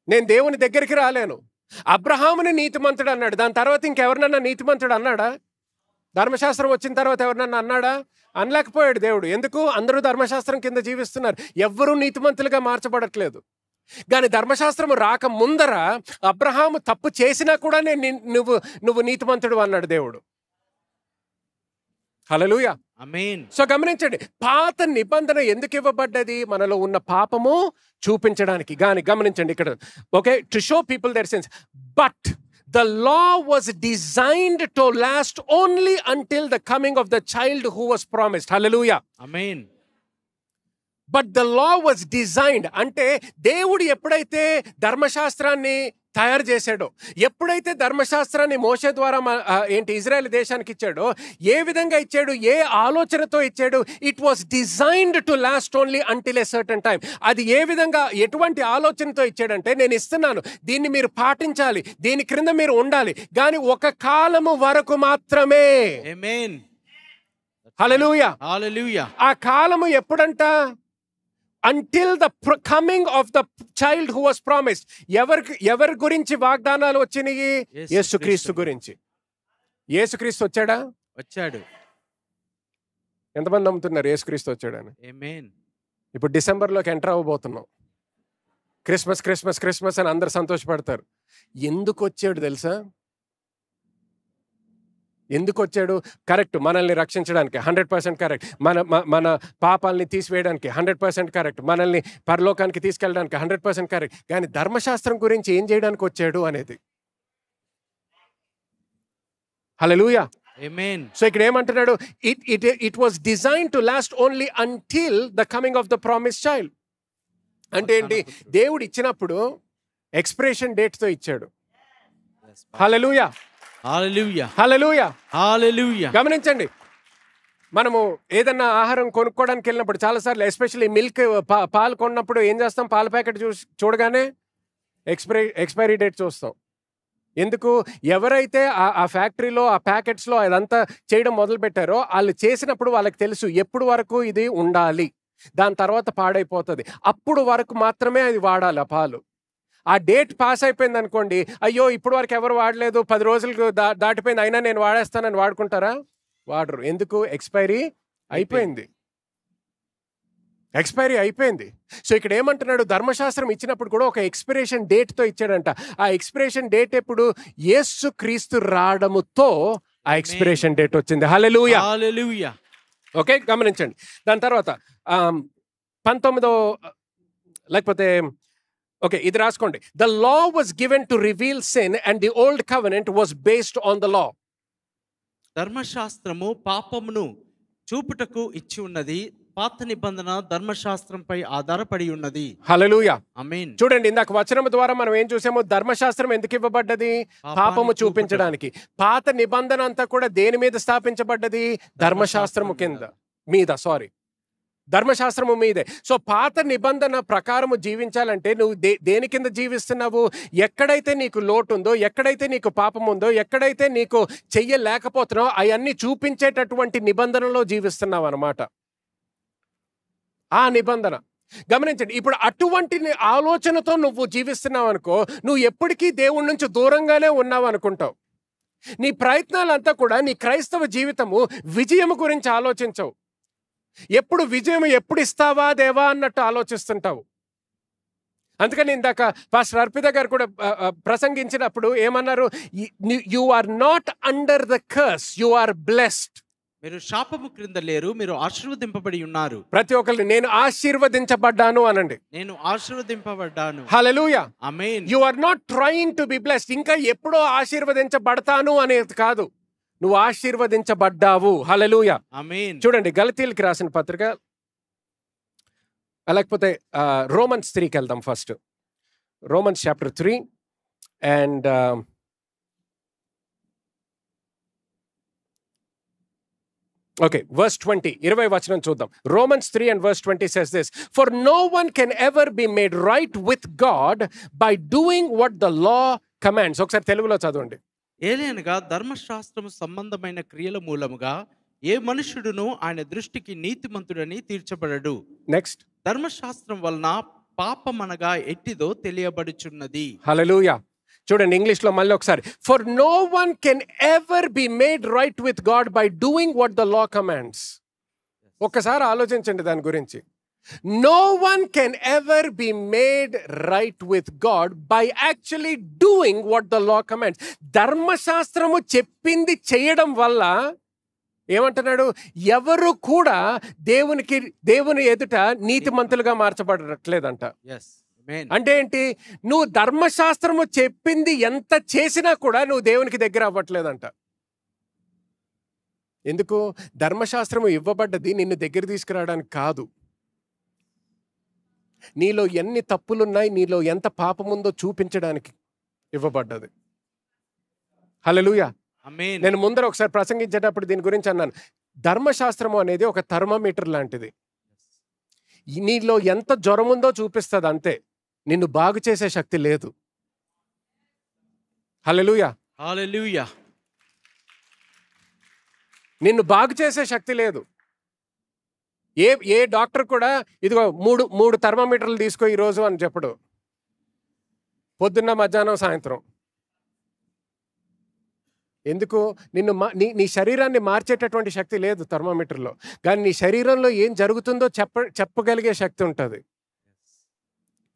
నేను దేవుని దగ్గరికి రాలేను. అబ్రహాముని నీతిమంతుడు అన్నాడు, దాని తర్వాత ఇంకెవరినన్నా నీతిమంతుడు అన్నాడా? ధర్మశాస్త్రం వచ్చిన తర్వాత ఎవరినన్నా అన్నాడా? అనలేకపోయాడు దేవుడు. ఎందుకు? అందరూ ధర్మశాస్త్రం కింద జీవిస్తున్నారు. ఎవ్వరూ నీతిమంతులుగా మార్చబడట్లేదు. కానీ ధర్మశాస్త్రం రాక ముందర అబ్రహాము తప్పు చేసినా కూడా నువ్వు నీతిమంతుడు అన్నాడు దేవుడు. హల్లెలూయా. ఆమేన్. సో గమనించండి, పాత నిబంధన ఎందుకు ఇవ్వబడ్డది? మనలో ఉన్న పాపము చూపించడానికి. కానీ గమనించండి ఇక్కడ, okay, to show people their sins. But the law was designed to last only until the coming of the child who was promised. Hallelujah. Amen. But the law was designed అంటే దేవుడు ఎప్పుడైతే ధర్మశాస్త్రాన్ని తయారు చేశాడో, ఎప్పుడైతే ధర్మశాస్త్రాన్ని మోషే ద్వారా ఇజ్రాయెల్ దేశానికి ఇచ్చాడో, ఏ విధంగా ఇచ్చాడు, ఏ ఆలోచనతో ఇచ్చాడు? It was designed to last only until a certain time. అది ఏ విధంగా, ఎటువంటి ఆలోచనతో ఇచ్చాడంటే, నేను ఇస్తున్నాను, దీన్ని మీరు పాటించాలి, దీని క్రింద మీరు ఉండాలి, కానీ ఒక కాలము వరకు మాత్రమే. ఆమేన్. హల్లెలూయా. హల్లెలూయా. ఆ కాలము ఎప్పుడంట? until the coming of the child who was promised. ఎవరి గురించి వాగ్దానాలు వచ్చినాయి? యేసుక్రీస్తు గురించి. యేసుక్రీస్తు వచ్చాడా? వచ్చాడు. ఎంతమంది నమ్ముతున్నారు యేసుక్రీస్తు వచ్చాడని? ఆమేన్. ఇప్పుడు డిసెంబర్లోకి ఎంటర్ అవ్వబోతున్నాం. క్రిస్మస్ క్రిస్మస్ క్రిస్మస్ అని అందరు సంతోషపడతారు. ఎందుకు వచ్చాడు తెలుసా? ఎందుకు వచ్చాడు? కరెక్ట్, మనల్ని రక్షించడానికి 100% కరెక్ట్, మన పాపాలని తీసివేయడానికి 100% కరెక్ట్, మనల్ని పరలోకానికి తీసుకెళ్ళడానికి 100% కరెక్ట్. కానీ ధర్మశాస్త్రం గురించి ఏం చేయడానికి వచ్చాడు అనేది. హల్లెలూయా. ఆమేన్. సో ఇక్కడ ఏమంటున్నాడు? It was design to last only until the coming of the promise child. అంటే ఏంటి? దేవుడు ఇచ్చినప్పుడు ఎక్స్పిరేషన్ డేట్తో ఇచ్చాడు. హల్లెలూయా. హల్లెలూయా. హల్లెలూయా. హల్లెలూయా. గమనించండి, మనము ఏదన్నా ఆహారం కొనుక్కోవడానికి వెళ్ళినప్పుడు చాలాసార్లు, ఎస్పెషల్లీ మిల్క్, పాలు కొన్నప్పుడు ఏం చేస్తాం? పాల ప్యాకెట్ చూడగానే ఎక్స్పైరీ డేట్ చూస్తాం. ఎందుకు? ఎవరైతే ఆ ఫ్యాక్టరీలో, ఆ ప్యాకెట్స్లో అదంతా చేయడం మొదలు పెట్టారో, వాళ్ళు చేసినప్పుడు వాళ్ళకి తెలుసు ఎప్పుడు వరకు ఇది ఉండాలి, దాని తర్వాత పాడైపోతుంది, అప్పుడు వరకు మాత్రమే అది వాడాలి ఆ పాలు. ఆ డేట్ పాస్ అయిపోయింది అనుకోండి, అయ్యో ఇప్పుడు వరకు ఎవరు వాడలేదు, 10 రోజులకు దాటిపోయింది, అయినా నేను వాడేస్తానని వాడుకుంటారా? వాడరు. ఎందుకు? ఎక్స్పైరీ అయిపోయింది. ఎక్స్పైరీ అయిపోయింది. సో ఇక్కడ ఏమంటున్నాడు? ధర్మశాస్త్రం ఇచ్చినప్పుడు కూడా ఒక ఎక్స్పిరేషన్ డేట్తో ఇచ్చాడంట. ఆ ఎక్స్పిరేషన్ డేట్ ఎప్పుడు? యేసు క్రీస్తు రావడముతో ఆ ఎక్స్పిరేషన్ డేట్ వచ్చింది. హల్లెలూయా. హల్లెలూయా. ఓకే, గమనించండి. దాని తర్వాత 19వ లేకపోతే ఓకే, ఇది రాసుకోండి. The law was given to reveal sin and the old covenant was based on the law. ధర్మశాస్త్రము పాపమును చూపుటకు ఇచ్చి ఉన్నది. పాత నిబంధన ధర్మశాస్త్రంపై ఆధారపడి ఉన్నది. హల్లెలూయా. ఆమేన్. చూడండి, ఇందాక వచనం ద్వారా మనం ఏం చూసామో, ధర్మశాస్త్రం ఎందుకు ఇవ్వబడ్డది? పాపము చూపించడానికి. పాత నిబంధన అంతా కూడా దేని మీద స్థాపించబడ్డది? ధర్మశాస్త్రము మీద ధర్మశాస్త్రము మీదే. సో పాత నిబంధన ప్రకారము జీవించాలంటే నువ్వు దేని కింద జీవిస్తున్నావు? ఎక్కడైతే నీకు లోటు ఉందో, ఎక్కడైతే నీకు పాపం ఉందో, ఎక్కడైతే నీకు చెయ్యలేకపోతున్నావు, అవన్నీ చూపించేటటువంటి నిబంధనలో జీవిస్తున్నావు అన్నమాట. ఆ నిబంధన గమనించండి. ఇప్పుడు అటువంటి ఆలోచనతో నువ్వు జీవిస్తున్నావు అనుకో, నువ్వు ఎప్పటికీ దేవుడి నుంచి దూరంగానే ఉన్నావు అనుకుంటావు. నీ ప్రయత్నాలంతా కూడా, నీ క్రైస్తవ జీవితము విజయము గురించి ఆలోచించవు. ఎప్పుడు విజయం ఎప్పుడు ఇస్తావా దేవా అన్నట్టు ఆలోచిస్తుంటావు. అందుకని ఇందాక పాస్టర్ అర్పిత గారు కూడా ప్రసంగించినప్పుడు ఏమన్నారు? You are not under the curse, you are blessed. మీరు శాపము క్రింద లేరు, మీరు ఆశీర్వదింపబడి ఉన్నారు. ప్రతి ఒక్కరిని నేను ఆశీర్వదించబడ్డాను అనండి. నేను ఆశీర్వదింపబడ్డాను. హల్లెలూయా. ఆమేన్. You are not trying to be blessed. ఇంకా ఎప్పుడో ఆశీర్వదించబడతాను అనేది కాదు, నువ్వు ఆశీర్వదించబడ్డావు. హల్లెలూయా. ఆమేన్. చూడండి, గలతీయులకు రాసిన పత్రిక, లేకపోతే రోమన్స్ 3కి వెళ్దాం. First Romans chapter 3 and okay, verse 20, 20వ వచనం చూద్దాం. Romans 3 and verse 20 says this, for no one can ever be made right with God by doing what the law commands. ఒకసారి తెలుగులో చదవండి. ఏలయనగా ధర్మశాస్త్రము సంబంధమైన క్రియల మూలముగా ఏ మనుషుడును ఆయన దృష్టికి నీతిమంతుడని తీర్చబడడు. నెక్స్ట్, ధర్మశాస్త్రం వలన పాపమనగా ఎట్టిదో తెలియబడుచున్నది. హల్లెలూయా. చూడండి ఇంగ్లీష్లో మళ్ళీ ఒకసారి. For no one can ever be made right with God by doing what the law commands. ఒక్కసారి ఆలోచించండి దాని గురించి. No one can ever be made right with God by actually doing what the law commands. ధర్మశాస్త్రము చెప్పింది చేయడం వల్ల ఏమంటున్నాడు, ఎవరు కూడా దేవుని ఎదుట నీతిమంతులుగా మార్చబడట్లేదంట. అంటే ఏంటి, నువ్వు ధర్మశాస్త్రము చెప్పింది ఎంత చేసినా కూడా నువ్వు దేవునికి దగ్గర అవ్వట్లేదంట. ఎందుకు? ధర్మశాస్త్రము ఇవ్వబడ్డది నిన్ను దగ్గర తీసుకురావడానికి కాదు. నీలో ఎన్ని తప్పులున్నాయి, నీలో ఎంత పాపముందో చూపించడానికి ఇవ్వబడ్డది. హల్లెలూయా. నేను ముందర ఒకసారి ప్రసంగించేటప్పుడు దీని గురించి అన్నాను. ధర్మశాస్త్రము అనేది ఒక థర్మోమీటర్ లాంటిది. నీలో ఎంత జ్వరం ఉందో చూపిస్తుంది అంతే, నిన్ను బాగు చేసే శక్తి లేదు. హల్లెలూయా. హల్లెలూయా. నిన్ను బాగు చేసే శక్తి లేదు. ఏ డాక్టర్ కూడా ఇదిగో మూడు థర్మోమీటర్లు తీసుకో ఈరోజు అని చెప్పడు. పొద్దున్న, మధ్యాహ్నం, సాయంత్రం. ఎందుకు? నీ శరీరాన్ని మార్చేటటువంటి శక్తి లేదు థర్మోమీటర్లో, కానీ నీ శరీరంలో ఏం జరుగుతుందో చెప్పగలిగే శక్తి ఉంటుంది.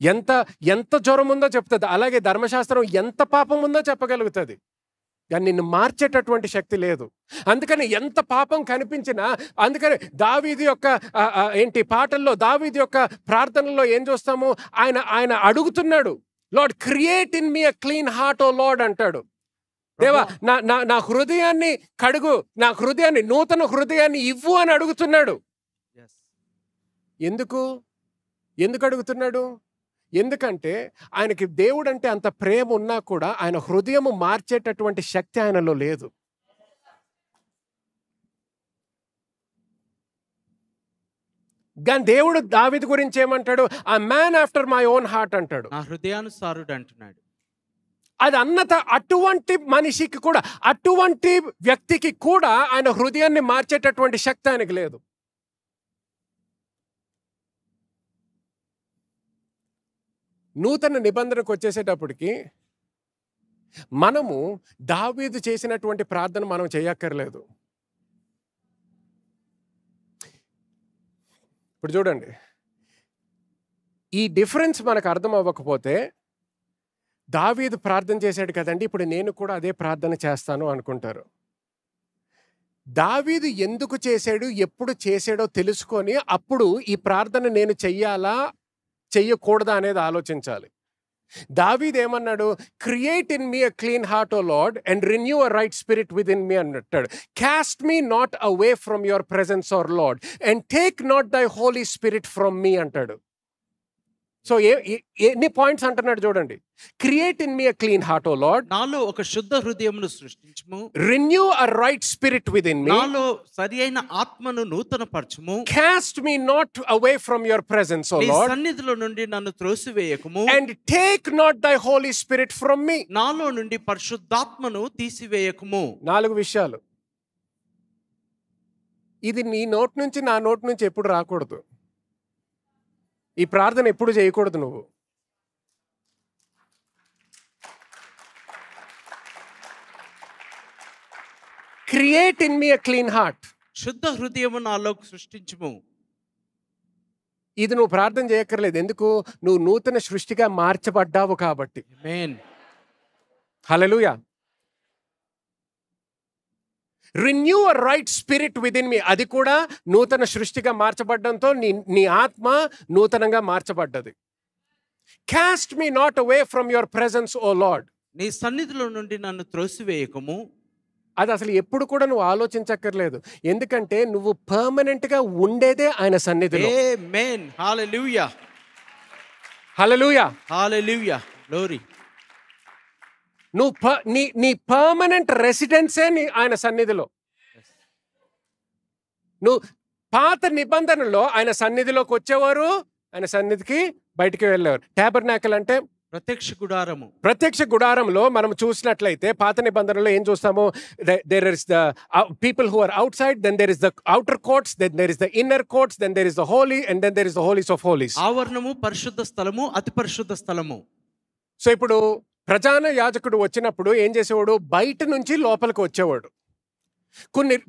ఎంత జ్వరం ఉందో చెప్తుంది. అలాగే ధర్మశాస్త్రం ఎంత పాపం ఉందో చెప్పగలుగుతుంది, కానీ నిన్ను మార్చేటటువంటి శక్తి లేదు. అందుకని ఎంత పాపం కనిపించినా, అందుకని దావీదు యొక్క పాటల్లో, దావీదు యొక్క ప్రార్థనలో ఏం చూస్తాము, ఆయన అడుగుతున్నాడు, Lord create in me a clean heart O Lord అంటాడు. దేవా, నా హృదయాన్ని కడుగు, నా హృదయాన్ని, నూతన హృదయాన్ని ఇవ్వు అని అడుగుతున్నాడు. ఎందుకు అడుగుతున్నాడు? ఎందుకంటే ఆయనకి దేవుడు అంటే అంత ప్రేమ ఉన్నా కూడా ఆయన హృదయము మార్చేటటువంటి శక్తి ఆయనలో లేదు. కానీ దేవుడు దావీదు గురించి ఏమంటాడు? ఆ man after my own heart అంటాడు. నా హృదయానుసారుడు అంటున్నాడు. అది అటువంటి మనిషికి కూడా, అటువంటి వ్యక్తికి కూడా ఆయన హృదయాన్ని మార్చేటటువంటి శక్తి ఆయనకి లేదు. నూతన నిబంధనకు వచ్చేసేటప్పటికి మనము దావీదు చేసినటువంటి ప్రార్థన మనం చేయక్కర్లేదు. ఇప్పుడు చూడండి, ఈ డిఫరెన్స్ మనకు అర్థం అవ్వకపోతే, దావీదు ప్రార్థన చేశాడు కదండి, ఇప్పుడు నేను కూడా అదే ప్రార్థన చేస్తాను అనుకుంటారు. దావీదు ఎందుకు చేశాడు, ఎప్పుడు చేశాడో తెలుసుకొని అప్పుడు ఈ ప్రార్థన నేను చెయ్యాలా చెయ్యకూడదా అనేది ఆలోచించాలి. దావీదు ఏమన్నాడు? Create in me a clean heart O Lord and renew a right spirit within me అన్నట్టాడు. Cast me not away from your presence or Lord and take not thy holy spirit from మీ అంటాడు. సో ఎన్ని పాయింట్స్ అంటున్నాడు చూడండి. Create in me a clean heart O Lord, నాలో ఒక శుద్ధ హృదయమును సృష్టించుము. Renew a right spirit within me, నాలో సరియైన ఆత్మను నూతనపరచుము. Cast me not away from your presence O Lord, నీ సన్నిధిలో నుండి నన్ను త్రోసివేయకుము. And take not thy holy spirit from మీ, నాలో నుండి పరిశుద్ధాత్మను తీసివేయకుము. 4 విషయాలు. ఇది నీ నోటి నుంచి నా నోటి నుంచి ఎప్పుడు రాకూడదు. ఈ ప్రార్థన ఎప్పుడు చేయకూడదు నువ్వు. Create in me a clean heart, శుద్ధ హృదయము నాలో సృష్టించుము. ఇది నువ్వు ప్రార్థన చేయక్కర్లేదు. ఎందుకు? నువ్వు నూతన సృష్టిగా మార్చబడ్డావు కాబట్టి. ఆమేన్. Hallelujah. Renew a right spirit within me, అది కూడా నూతన సృష్టిగా మార్చబడ్డంతో నీ ఆత్మ నూతనంగా మార్చబడ్డది. Cast me not away from your presence O Lord, నీ సన్నిధిలో నుండి నన్ను త్రోసివేయకము. అది అసలు ఎప్పుడు కూడా నువ్వు ఆలోచించక్కర్లేదు. ఎందుకంటే నువ్వు పర్మనెంట్ గా ఉండేదే ఆయన సన్నిధిలో. ఆమేన్. హల్లెలూయా. హల్లెలూయా. హల్లెలూయా. గ్లోరీ. నీ పర్మనెంట్ రెసిడెన్సే ఆయన సన్నిధిలో. నువ్వు పాత నిబంధనలో ఆయన సన్నిధిలోకి వచ్చేవారు, ఆయన సన్నిధికి బయటికి వెళ్ళేవారు. టాబర్నాకల్ అంటే ప్రత్యక్ష గుడారము. ప్రత్యక్ష గుడారంలో మనం చూసినట్లయితే పాత నిబంధనలో ఏం చూస్తాము? There is the people who are outside, then there is the outer courts, then there is the inner courts, then there is the holy, and then there is the holies of holies. ఆవరణము, పరిశుద్ధ స్థలము, అతి పరిశుద్ధ స్థలము. సో ఇప్పుడు ప్రధాన యాజకుడు వచ్చినప్పుడు ఏం చేసేవాడు? బయట నుంచి లోపలికి వచ్చేవాడు.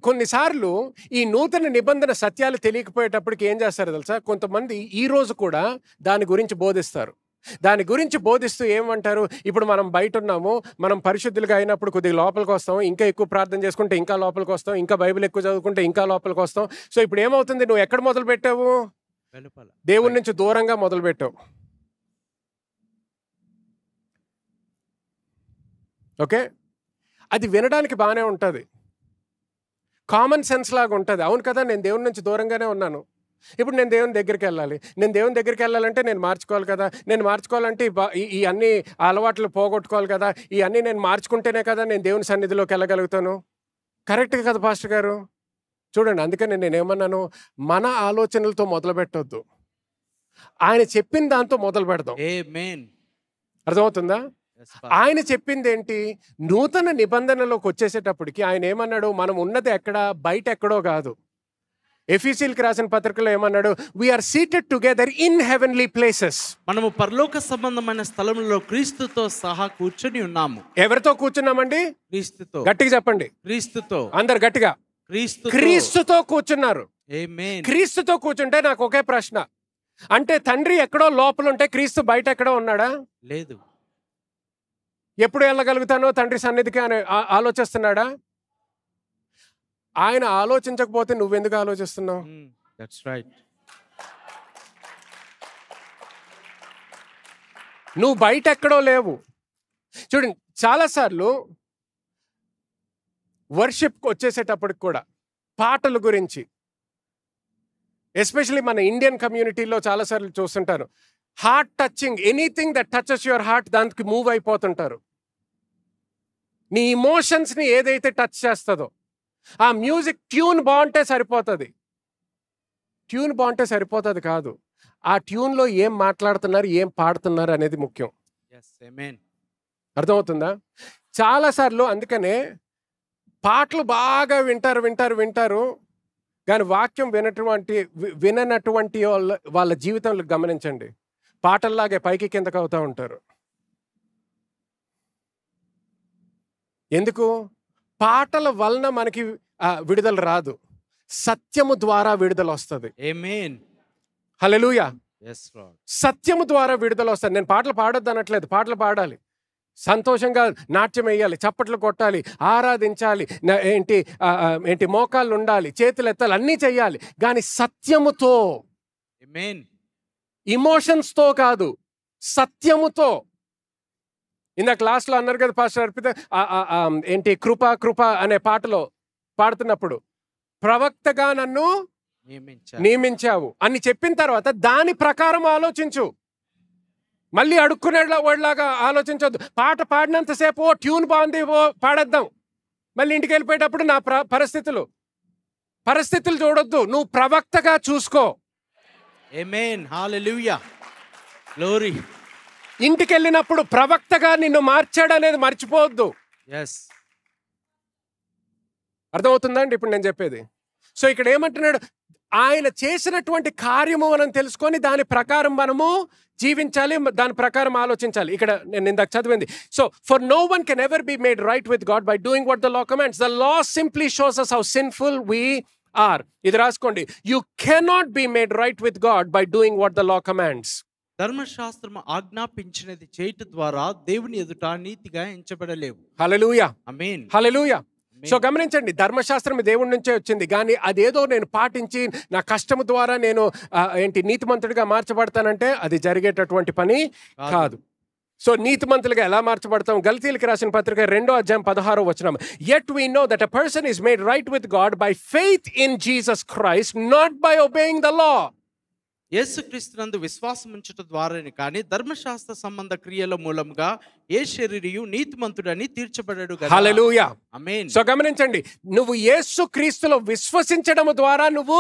కొన్నిసార్లు ఈ నూతన నిబంధన సత్యాలు తెలియకపోయేటప్పటికి ఏం చేస్తారు తెలుసా? కొంతమంది ఈ రోజు కూడా దాని గురించి బోధిస్తారు. దాని గురించి బోధిస్తూ ఏమంటారు? ఇప్పుడు మనం బయట ఉన్నాము, మనం పరిశుద్ధులుగా అయినప్పుడు కొద్దిగా లోపలికి వస్తాం, ఇంకా ఎక్కువ ప్రార్థన చేసుకుంటే ఇంకా లోపలికి వస్తాం, ఇంకా బైబిల్ ఎక్కువ చదువుకుంటే ఇంకా లోపలికి వస్తాం. సో ఇప్పుడు ఏమవుతుంది? నువ్వు ఎక్కడ మొదలు పెట్టావు? దేవుడి నుంచి దూరంగా మొదలు పెట్టావు. ఓకే, అది వినడానికి బాగానే ఉంటుంది, కామన్ సెన్స్ లాగా ఉంటుంది. అవును కదా, నేను దేవుని నుంచి దూరంగానే ఉన్నాను, ఇప్పుడు నేను దేవుని దగ్గరికి వెళ్ళాలి. నేను దేవుని దగ్గరికి వెళ్ళాలంటే నేను మార్చుకోవాలి కదా, నేను మార్చుకోవాలంటే ఈ అన్ని అలవాట్లు పోగొట్టుకోవాలి కదా, ఈ అన్నీ నేను మార్చుకుంటేనే కదా నేను దేవుని సన్నిధిలోకి వెళ్ళగలుగుతాను. కరెక్ట్గా కదా పాస్టర్ గారు? చూడండి, అందుకని నేనేమన్నాను, మన ఆలోచనలతో మొదలు పెట్టొద్దు, ఆయన చెప్పిన దాంతో మొదలు పెడదాం. అర్థమవుతుందా? ఆయన చెప్పింది ఏంటి? నూతన నిబంధనలోకి వచ్చేసేటప్పటికి ఆయన ఏమన్నాడు? మనం ఉన్నది ఎక్కడ? బయట ఎక్కడో కాదు. ఎఫెసీయులకు రాసిన పత్రికలో ఏమన్నాడు? We are seated together in heavenly places. మనము పరలోక సంబంధమైన స్థలంలో క్రీస్తుతో సహా కూర్చొని ఉన్నాము. ఎవరితో కూర్చున్నామండి? క్రీస్తుతో. గట్టిగా చెప్పండి. క్రీస్తుతో. అందరు గట్టిగా. క్రీస్తుతో కూర్చున్నారు. క్రీస్తుతో కూర్చుంటే నాకు ఒకే ప్రశ్న, అంటే తండ్రి ఎక్కడో లోపల ఉంటే క్రీస్తు బయట ఎక్కడో ఉన్నాడా? లేదు. ఎప్పుడు వెళ్ళగలుగుతానో తండ్రి సన్నిధికి అని ఆలోచిస్తున్నాడా? ఆయన ఆలోచించకపోతే నువ్వెందుకు ఆలోచిస్తున్నావు? That's right. నువ్వు బయట ఎక్కడో లేవు. చూడండి, చాలాసార్లు వర్షిప్కి వచ్చేసేటప్పటికి కూడా పాటల గురించి, ఎస్పెషలీ మన ఇండియన్ కమ్యూనిటీలో చాలాసార్లు చూస్తుంటారు, heart touching, anything that touches your heart దానికి మూవ్ అయిపోతుంటారు. నీ ఇమోషన్స్ని ఏదైతే టచ్ చేస్తుందో, ఆ మ్యూజిక్ ట్యూన్ బాగుంటే సరిపోతుంది. ట్యూన్ బాగుంటే సరిపోతుంది కాదు, ఆ ట్యూన్లో ఏం మాట్లాడుతున్నారు, ఏం పాడుతున్నారు అనేది ముఖ్యం. అర్థమవుతుందా? చాలాసార్లు అందుకనే పాటలు బాగా వింటారు కానీ వాక్యం విననటువంటి వాళ్ళ జీవితంలో గమనించండి, పాటల్లాగే పైకి కిందకు అవుతూ ఉంటారు. ఎందుకు? పాటల వలన మనకి విడుదల రాదు, సత్యము ద్వారా విడుదల వస్తుంది. ఆమేన్. హల్లెలూయా. yes Lord. సత్యము ద్వారా విడుదల వస్తుంది. నేను పాటలు పాడొద్దు అనట్లేదు, పాటలు పాడాలి, సంతోషంగా నాట్యం వేయాలి, చప్పట్లు కొట్టాలి, ఆరాధించాలి, ఏంటి మోకాళ్ళు ఉండాలి, చేతులు ఎత్తాలి, అన్నీ చెయ్యాలి, కానీ సత్యముతో. ఆమేన్. ఇమోషన్స్తో కాదు, సత్యముతో. ఇందాక క్లాస్లో అన్నారు కదా పాస్టర్ అర్పిత, కృప అనే పాటలో పాడుతున్నప్పుడు, ప్రవక్తగా నన్ను నియమించావు అని చెప్పిన తర్వాత దాని ప్రకారం ఆలోచించు. మళ్ళీ అడుక్కునే వాడిలాగా ఆలోచించొద్దు. పాట పాడినంతసేపు ఓ ట్యూన్ బాగుంది, ఓ పాడేద్దాం, మళ్ళీ ఇంటికి వెళ్ళిపోయేటప్పుడు నా పరిస్థితులు చూడొద్దు, నువ్వు ప్రవక్తగా చూసుకో. ఆమేన్. హల్లెలూయా. గ్లోరీ. ఇంటికి వెళ్ళినప్పుడు ప్రవక్తగా నిన్ను మార్చాడు అనేది మర్చిపోవద్దు. ఎస్. అర్థమవుతుందండి ఇప్పుడు నేను చెప్పేది? సో ఇక్కడ ఏమంటున్నాడు? ఆయన చేసినటువంటి కార్యము మనం తెలుసుకొని దాని ప్రకారం మనము జీవించాలి, దాని ప్రకారం ఆలోచించాలి. ఇక్కడ నేను ఇందాక చదివింది, so for no one can ever be made right with God by doing what the law commands. The law simply shows us how sinful we are. ఇది రాసుకోండి, you cannot be made right with God by doing what the law commands. ధర్మశాస్త్రము ఆజ్ఞాపించినది చేయట ద్వారా దేవుని ఎదుట నీతిగా ఎంచబడలేవు. హల్లెలూయా. ఆమేన్. హల్లెలూయా. సో గమనించండి, ధర్మశాస్త్రం దేవుడి నుంచే వచ్చింది, కానీ అదేదో నేను పాటించి నా కష్టము ద్వారా నేను నీతిమంతుడిగా మార్చబడతానంటే అది జరిగేటటువంటి పని కాదు. సో నీతిమంతులుగా ఎలా మార్చబడతాం? గలతీయులకు రాసిన పత్రిక 2వ అధ్యాయం 16వ వచనం, yet we know that a person is made right with God by faith in Jesus Christ, not by obeying the law. యేసుక్రీస్తునందు విశ్వాసం ఉంచుట ద్వారానే కానీ ధర్మశాస్త్ర సంబంధ క్రియల మూలముగా ఏ శరీరియు నీతిమంతుడని తీర్చబడడు కదా. హల్లెలూయా. ఆమేన్. సో గమనించండి, నువ్వు యేసుక్రీస్తులో విశ్వసించడం ద్వారా నువ్వు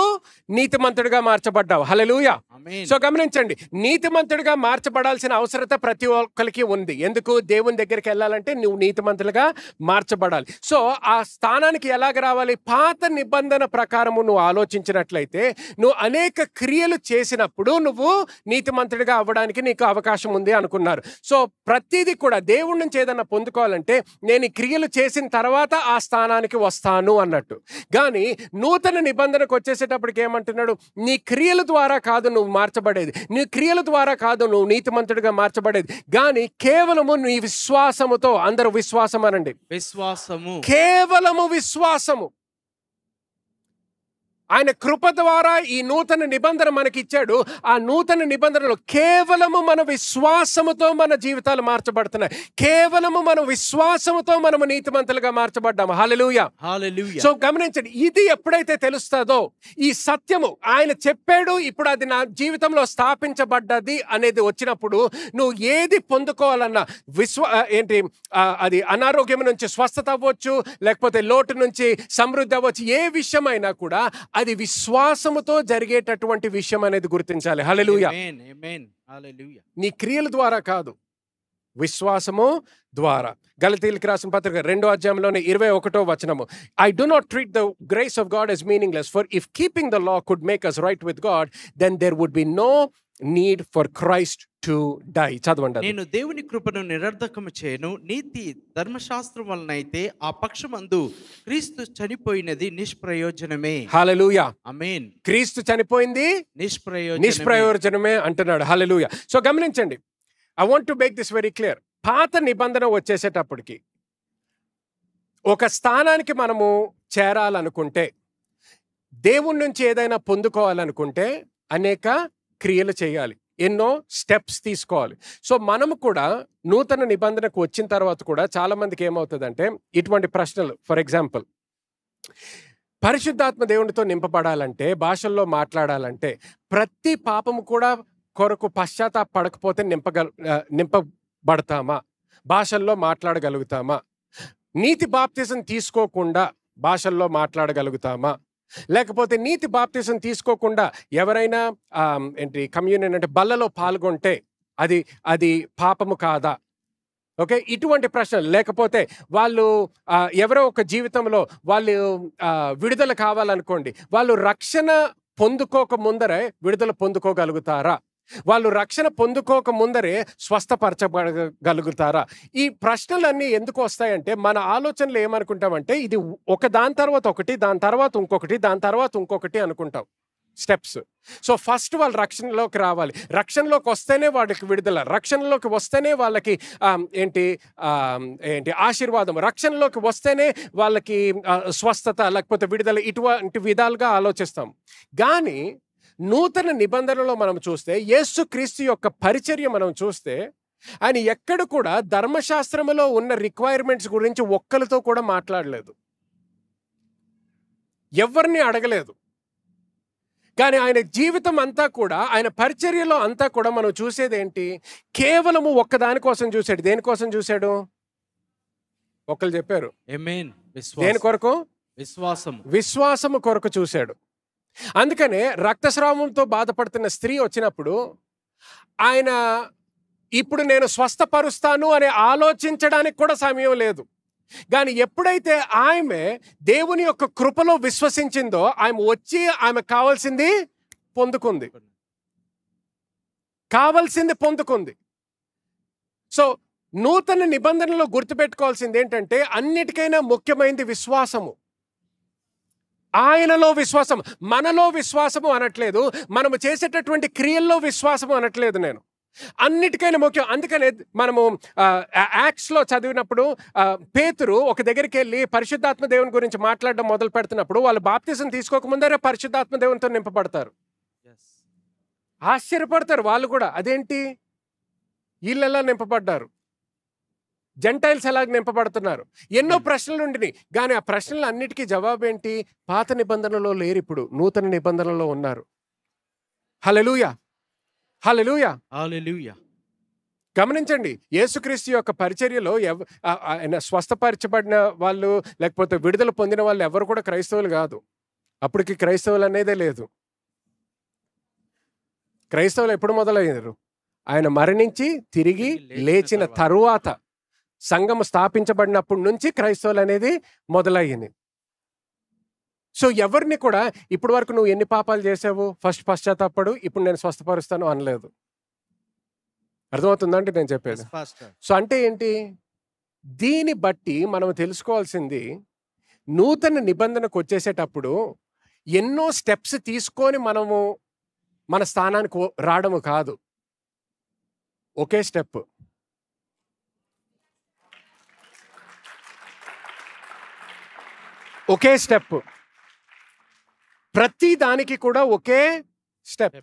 నీతిమంతుడిగా మార్చబడ్డావు. హల్లెలూయా. ఆమేన్. సో గమనించండి, నీతిమంతుడిగా మార్చబడాల్సిన అవసరత ప్రతి ఒక్కరికి ఉంది. ఎందుకు? దేవుని దగ్గరికి వెళ్ళాలంటే నువ్వు నీతిమంతులుగా మార్చబడాలి. సో ఆ స్థానానికి ఎలాగ రావాలి? పాత నిబంధన ప్రకారము నువ్వు ఆలోచించినట్లయితే నువ్వు అనేక క్రియలు చేసిన పొందినప్పుడు నువ్వు నీతిమంతుడిగా అవ్వడానికి నీకు అవకాశం ఉంది అనుకున్నారు. సో ప్రతిదీ కూడా దేవుడి నుంచి ఏదైనా పొందుకోవాలంటే నేను ఈ క్రియలు చేసిన తర్వాత ఆ స్థానానికి వస్తాను అన్నట్టు. కానీ నూతన నిబంధనకు వచ్చేసేటప్పటికి ఏమంటున్నాడు? నీ క్రియల ద్వారా కాదు నువ్వు మార్చబడేది, నీ క్రియల ద్వారా కాదు నువ్వు నీతిమంతుడిగా మార్చబడేది, కానీ కేవలము నీ విశ్వాసముతో. అందరూ విశ్వాసం అనండి. విశ్వాసము, కేవలము విశ్వాసము. ఆయన కృప ద్వారా ఈ నూతన నిబంధన మనకి ఇచ్చాడు. ఆ నూతన నిబంధనలో కేవలము మన విశ్వాసముతో మన జీవితాలు మార్చబడుతున్నాయి. కేవలము మన విశ్వాసముతో మనము నీతిమంతులుగా మార్చబడ్డాము. హల్లెలూయా, హల్లెలూయా. సో గమనించండి, ఇది ఎప్పుడైతే తెలుస్తుందో ఈ సత్యము ఆయన చెప్పాడు, ఇప్పుడు అది నా జీవితంలో స్థాపించబడ్డది అనేది వచ్చినప్పుడు నువ్వు ఏది పొందుకోవాలన్నా అది అనారోగ్యం నుంచి స్వస్థత అవ్వచ్చు, లేకపోతే లోటు నుంచి సమృద్ధి అవ్వచ్చు, ఏ విషయమైనా కూడా అది విశ్వాసముతో జరిగేటటువంటి విషయం అనేది గుర్తించాలి. హల్లెలూయా. ఆమేన్, ఆమేన్, హల్లెలూయా. నీ క్రియల ద్వారా కాదు, విశ్వాసము ద్వారా. గలతీయులకు రాసిన పత్రిక 2వ అధ్యాయంలోని 21వ వచనము, I do not treat the grace of God as meaningless, for if keeping the law could make us right with God, then there would be no need for Christ to die. చదవండి. నేను దేవుని కృపను నిరర్ధకము చేయను, నీతి ధర్మశాస్త్రం వలనైతే ఆ పక్షమందు క్రీస్తు చనిపోయినది నిష్ప్రయోజనమే. హల్లెలూయా, ఆమేన్. క్రీస్తు చనిపోయింది నిష్ప్రయోజనమే అంటున్నాడు. హల్లెలూయా. సో గమనించండి, I want to make this very clear. పాత నిబంధన వచ్చేసేటప్పటికి ఒక స్థానానికి మనము చేరాలనుకుంటే, దేవుడి నుంచి ఏదైనా పొందుకోవాలనుకుంటే అనేక క్రియలు చేయాలి, ఎన్నో స్టెప్స్ తీసుకోవాలి. సో మనము కూడా నూతన నిబంధనకు వచ్చిన తర్వాత కూడా చాలా మందికి ఏమవుతుందంటే ఇటువంటి ప్రశ్నలు. ఫర్ ఎగ్జాంపుల్, పరిశుద్ధాత్మ దేవునితో నింపబడాలంటే, భాషల్లో మాట్లాడాలంటే, ప్రతి పాపము కూడా కొరకు పశ్చాత్తాపడకపోతే నింపబడతామా? భాషల్లో మాట్లాడగలుగుతామా? నీతి బాప్తిజం తీసుకోకుండా భాషల్లో మాట్లాడగలుగుతామా? లేకపోతే నీతి బాప్తిజం తీసుకోకుండా ఎవరైనా కమ్యూనియన్ అంటే బల్లలో పాల్గొంటే అది పాపము కాదా? ఓకే, ఇటువంటి ప్రశ్నలు. లేకపోతే వాళ్ళు ఎవరో ఒక జీవితంలో వాళ్ళు విడుదల కావాలనుకోండి, వాళ్ళు రక్షణ పొందుకోక ముందరే విడుదల పొందుకోగలుగుతారా? వాళ్ళు రక్షణ పొందుకోక ముందరే స్వస్థపరచగలుగుతారా? ఈ ప్రశ్నలన్నీ ఎందుకు వస్తాయంటే మన ఆలోచనలు ఏమనుకుంటామంటే ఇది ఒక దాని తర్వాత ఒకటి, దాని తర్వాత ఇంకొకటి, దాని తర్వాత ఇంకొకటి అనుకుంటాం స్టెప్స్. సో ఫస్ట్ వాళ్ళు రక్షణలోకి రావాలి, రక్షణలోకి వస్తేనే వాళ్ళకి విడుదల, రక్షణలోకి వస్తేనే వాళ్ళకి ఆశీర్వాదం, రక్షణలోకి వస్తేనే వాళ్ళకి స్వస్థత లేకపోతే విడుదల, ఇటువంటి విధాలుగా ఆలోచిస్తాం. కానీ నూతన నిబంధనలో మనం చూస్తే, యేసుక్రీస్తు యొక్క పరిచర్య మనం చూస్తే, ఆయన ఎక్కడ కూడా ధర్మశాస్త్రములో ఉన్న రిక్వైర్మెంట్స్ గురించి ఒక్కరితో కూడా మాట్లాడలేదు, ఎవరిని అడగలేదు. కానీ ఆయన జీవితం అంతా కూడా, ఆయన పరిచర్యలో అంతా కూడా మనం చూసేది ఏంటి? కేవలము ఒక్కదానికోసం చూశాడు. దేనికోసం చూశాడు? ఒకళ్ళు చెప్పారు, ఆమేన్. దేని కొరకు? విశ్వాసము కొరకు చూశాడు. అందుకనే రక్తస్రావంతో బాధపడుతున్న స్త్రీ వచ్చినప్పుడు ఆయన ఇప్పుడు నేను స్వస్థపరుస్తాను అని ఆలోచించడానికి కూడా సమయం లేదు. కానీ ఎప్పుడైతే ఆమె దేవుని యొక్క కృపలో విశ్వసించిందో, ఆమె వచ్చి ఆమె కావాల్సింది పొందుకుంది. సో నూతన నిబంధనలో గుర్తుపెట్టుకోవాల్సింది ఏంటంటే, అన్నిటికైనా ముఖ్యమైనది విశ్వాసము. ఆయనలో విశ్వాసం, మనలో విశ్వాసము అనట్లేదు, మనము చేసేటటువంటి క్రియల్లో విశ్వాసము అనట్లేదు నేను. అన్నిటికైనా ముఖ్యం. అందుకనే మనము యాక్ట్స్లో చదివినప్పుడు పేతురు ఒక దగ్గరికి వెళ్ళి పరిశుద్ధాత్మ దేవుని గురించి మాట్లాడడం మొదలు పెడుతున్నప్పుడు వాళ్ళు బాప్తిజం తీసుకోకముందరే పరిశుద్ధాత్మ దేవునితో నింపబడతారు. ఆశ్చర్యపడతారు వాళ్ళు కూడా, అదేంటి వీళ్ళు ఎలా నింపబడ్డారు, జెంటైల్స్ ఎలాగ నింపబడుతున్నారు, ఎన్నో ప్రశ్నలు ఉండినాయి. కానీ ఆ ప్రశ్నలు అన్నిటికీ జవాబు ఏంటి? పాత నిబంధనలో లేరు, ఇప్పుడు నూతన నిబంధనలో ఉన్నారు. హల్లెలూయా, హల్లెలూయా, హల్లెలూయా. గమనించండి, యేసుక్రీస్తు యొక్క పరిచర్యలో ఆయన స్వస్థపరచబడిన వాళ్ళు లేకపోతే విడుదల పొందిన వాళ్ళు ఎవరు కూడా క్రైస్తవులు కాదు. అప్పటికి క్రైస్తవులు అనేదే లేదు. క్రైస్తవులు ఎప్పుడు మొదలయ్యారు? ఆయన మరణించి తిరిగి లేచిన తరువాత, సంఘం స్థాపించబడినప్పటి నుంచి క్రైస్తవులు అనేది మొదలయ్యింది. సో ఎవరిని కూడా ఇప్పటి వరకు నువ్వు ఎన్ని పాపాలు చేసావు, ఫస్ట్ పశ్చాత్తాపడు, ఇప్పుడు నేను స్వస్థపరుస్తాను అనలేదు. అర్థమవుతుందంటే నేను చెప్పేది? సో అంటే ఏంటి, దీన్ని బట్టి మనం తెలుసుకోవాల్సింది, నూతన నిబంధనకు వచ్చేసేటప్పుడు ఎన్నో స్టెప్స్ తీసుకొని మనము మన స్థానానికి రావడము కాదు, ఒకే స్టెప్. ఒకే స్టెప్, ప్రతి దానికి కూడా ఒకే స్టెప్.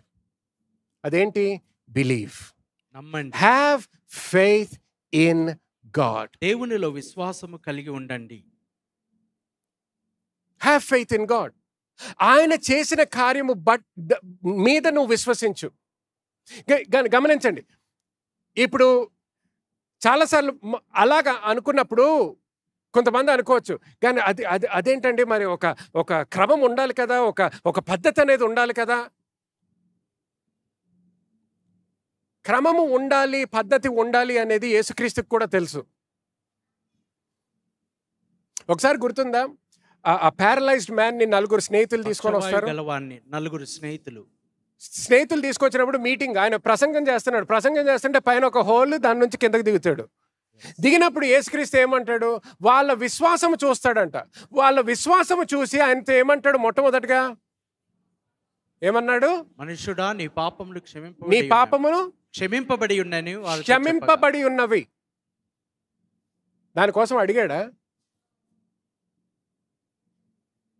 అదేంటి? బిలీవ్, నమ్మండి, హ్యావ్ ఫెయిత్ ఇన్ గాడ్. దేవునిలో విశ్వాసము కలిగి ఉండండి. Have faith in God. ఆయన చేసిన కార్యము మీద నువ్వు విశ్వసించు. గమనించండి, ఇప్పుడు చాలాసార్లు అలాగా అనుకున్నప్పుడు కొంతమంది అనుకోవచ్చు, కానీ అదేంటండి మరి ఒక క్రమం ఉండాలి కదా, ఒక పద్ధతి అనేది ఉండాలి కదా. క్రమము ఉండాలి, పద్ధతి ఉండాలి అనేది యేసుక్రీస్తుకు కూడా తెలుసు. ఒకసారి గుర్తుందా, ఆ ప్యారలైజ్డ్ మ్యాన్ ని నలుగురు స్నేహితులు తీసుకొని వస్తారు. నలుగురు స్నేహితులు తీసుకొచ్చినప్పుడు మీటింగ్, ఆయన ప్రసంగం చేస్తున్నాడు. ప్రసంగం చేస్తుంటే పైన ఒక హోల్, దాని నుంచి కిందకి దిగుతాడు. దిగినప్పుడు యేసుక్రీస్తు ఏమంటాడు? వాళ్ళ విశ్వాసము చూస్తాడంట. వాళ్ళ విశ్వాసము చూసి ఆయనతో ఏమంటాడు? మొట్టమొదటిగా ఏమన్నాడు? మనుష్యుడా, నీ పాపములు క్షమింపబడి ఉన్నవి. దానికోసం అడిగాడా?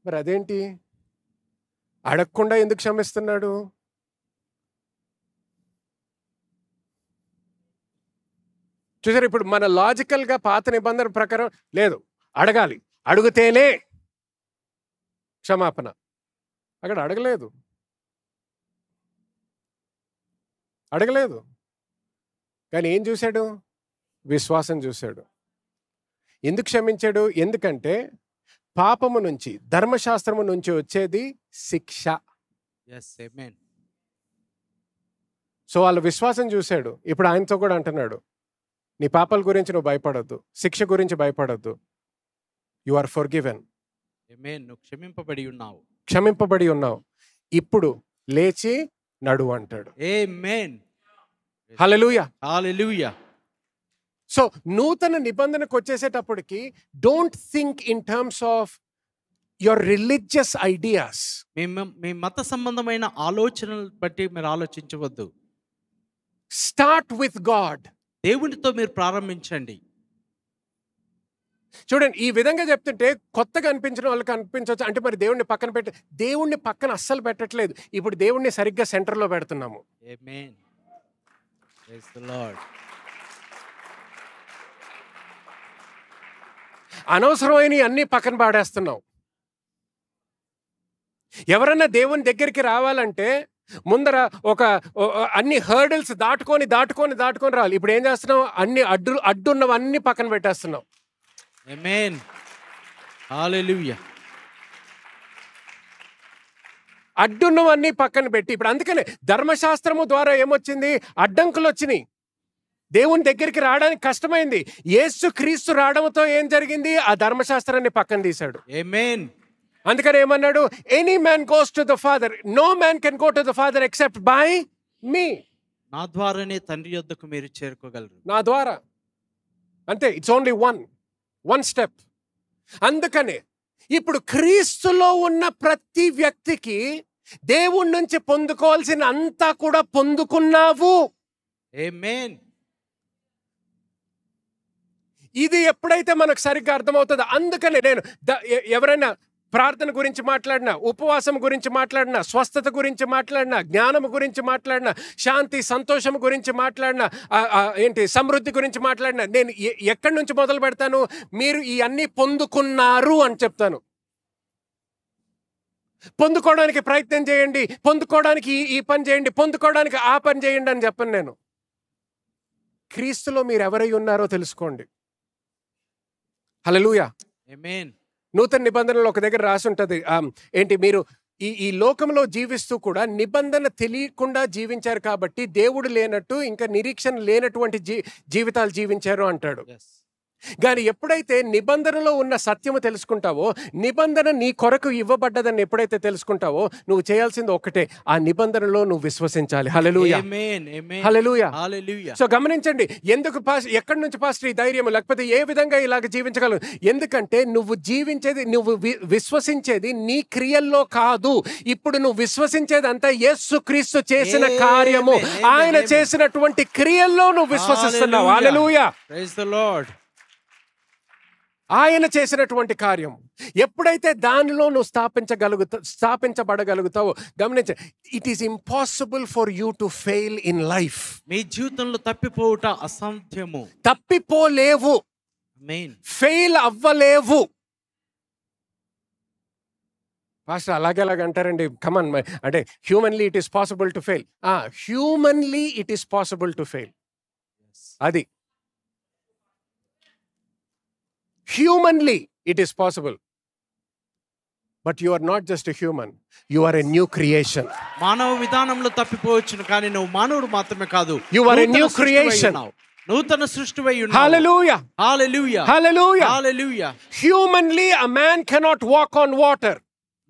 మరి అదేంటి, అడగకుండా ఎందుకు క్షమిస్తున్నాడు? చూసారు, ఇప్పుడు మన లాజికల్గా పాత నిబంధన ప్రకారం లేదు, అడగాలి, అడిగితేనే క్షమాపణ. అక్కడ అడగలేదు. కానీ ఏం చూశాడు? విశ్వాసం చూశాడు. ఎందుకు క్షమించాడు? ఎందుకంటే పాపము నుంచి, ధర్మశాస్త్రము నుంచి వచ్చేది శిక్ష. సో వాళ్ళ విశ్వాసం చూశాడు. ఇప్పుడు ఆయనతో కూడా అంటున్నాడు, నీ పాపాల గురించి నువ్వు భయపడొద్దు, శిక్ష గురించి భయపడొద్దు. You are forgiven. నువ్వు క్షమింపబడి ఉన్నావు. ఇప్పుడు లేచి నడు అంటాడు. ఆమేన్. హల్లెలూయా. హల్లెలూయా. సో నూతన నిబంధనకు వచ్చేసేటప్పటికి don't think in terms of your religious ideas. మీ మత సంబంధమైన ఆలోచనలు బట్టి మీరు ఆలోచించవద్దు. Start with God. దేవునితో మీరు ప్రారంభించండి. చూడండి, ఈ విధంగా చెప్తుంటే కొత్తగా అనిపించిన వాళ్ళకి అనిపించవచ్చు, అంటే మరి దేవుణ్ణి పక్కన పెట్టి, దేవుణ్ణి పక్కన అస్సలు పెట్టట్లేదు. ఇప్పుడు దేవుణ్ణి సరిగ్గా సెంటర్లో పెడుతున్నాము. ఆమేన్. Praise the lord. అనవసరమైన అన్ని పక్కన పాడేస్తున్నాం. ఎవరన్నా దేవుని దగ్గరికి రావాలంటే ముందర అన్ని హర్డిల్స్ దాటుకొని రావాలి. ఇప్పుడు ఏం చేస్తున్నాం? అన్ని అడ్డున్నవన్నీ పక్కన పెట్టేస్తున్నాం. ఆమేన్. హల్లెలూయా. అడ్డున్నవన్నీ పక్కన పెట్టి, ఇప్పుడు అందుకనే ధర్మశాస్త్రము ద్వారా ఏమొచ్చింది? అడ్డంకులు వచ్చినాయి. దేవుని దగ్గరికి రావడానికి కష్టమైంది. యేసు క్రీస్తు రావడంతో ఏం జరిగింది? ఆ ధర్మశాస్త్రాన్ని పక్కన తీశాడు. ఆమేన్. అందుకని ఏమన్నాడు? Any man goes to the father, no man can go to the father except by me. నా ద్వారానే తండ్రి యొద్దకు మీరు చేరుకోగలరు. నా ద్వారా, అంతే. It's only one step. అందుకనే ఇప్పుడు క్రీస్తులో ఉన్న ప్రతి వ్యక్తికి దేవుడి నుంచి పొందుకోవాల్సిన అంతా కూడా పొందుకున్నావు. ఆమేన్. ఇది ఎప్పుడైతే మనకు సరిగ్గా అర్థమవుతుందో, అందుకనే నేను ఎవరైనా ప్రార్థన గురించి మాట్లాడినా, ఉపవాసం గురించి మాట్లాడినా, స్వస్థత గురించి మాట్లాడినా, జ్ఞానం గురించి మాట్లాడినా, శాంతి సంతోషం గురించి మాట్లాడినా, సమృద్ధి గురించి మాట్లాడినా, నేను ఎక్కడి నుంచి మొదలు పెడతాను? మీరు ఈ అన్నీ పొందుకున్నారు అని చెప్తాను. పొందుకోవడానికి ప్రయత్నం చేయండి, పొందుకోవడానికి ఈ పని చేయండి, పొందుకోవడానికి ఆ పని చేయండి అని చెప్పను నేను. క్రీస్తులో మీరు ఎవరై ఉన్నారో తెలుసుకోండి. హల్లెలూయా. ఆమేన్. నూతన నిబంధనలో ఒక దగ్గర రాసి ఉంటుంది, మీరు ఈ లోకంలో జీవిస్తూ కూడా నిబంధన తెలియకుండా జీవించారు కాబట్టి దేవుడు లేనట్టు, ఇంకా నిరీక్షణ లేనటువంటి జీవితాలు జీవించారు అంటాడు. కానీ ఎప్పుడైతే నిబంధనలో ఉన్న సత్యము తెలుసుకుంటావో, నిబంధన నీ కొరకు ఇవ్వబడ్డదని ఎప్పుడైతే తెలుసుకుంటావో, నువ్వు చేయాల్సింది ఒక్కటే, ఆ నిబంధనలో నువ్వు విశ్వసించాలి. హల్లెలూయా, ఆమేన్ ఆమేన్ హల్లెలూయా. హల్లెలూయా. సో గమనించండి, ఎందుకు ఎక్కడి నుంచి పాస్టర్ ఈ ధైర్యం, లేకపోతే ఏ విధంగా ఇలాగ జీవించగలవు? ఎందుకంటే నువ్వు జీవించేది, నువ్వు విశ్వసించేది నీ క్రియల్లో కాదు. ఇప్పుడు నువ్వు విశ్వసించేది అంతా యేసుక్రీస్తు చేసిన కార్యము, ఆయన చేసినటువంటి క్రియల్లో నువ్వు విశ్వసిస్తున్నావు. హల్లెలూయా, ప్రైజ్ ది లార్డ్. ఆయన చేసినటువంటి కార్యం ఎప్పుడైతే దానిలో నువ్వు స్థాపించబడగలుగుతావో, గమనించ, it is impossible for you to fail in life. మీ జీవితంలో తప్పిపోవుట అసాధ్యము. తప్పిపోలేవు, ఆమేన్. ఫెయిల్ అవ్వలేవు. పాస్టర్ అలాగే అంటారండి. కమన్, అంటే humanly it is possible to fail. Humanly it is possible to fail. అది humanly it is possible, but you are not just a human, you are a new creation. మానవ విధానంలో తప్పిపోవచ్చును, కానీ నువ్వు మానవుడు మాత్రమే కాదు, You are a నూతన new సృష్టివై creation. ఉన్నావు. నూతన సృష్టివై ఉన్నావు. Hallelujah, hallelujah, hallelujah. Hallelujah. Humanly a man cannot walk on water.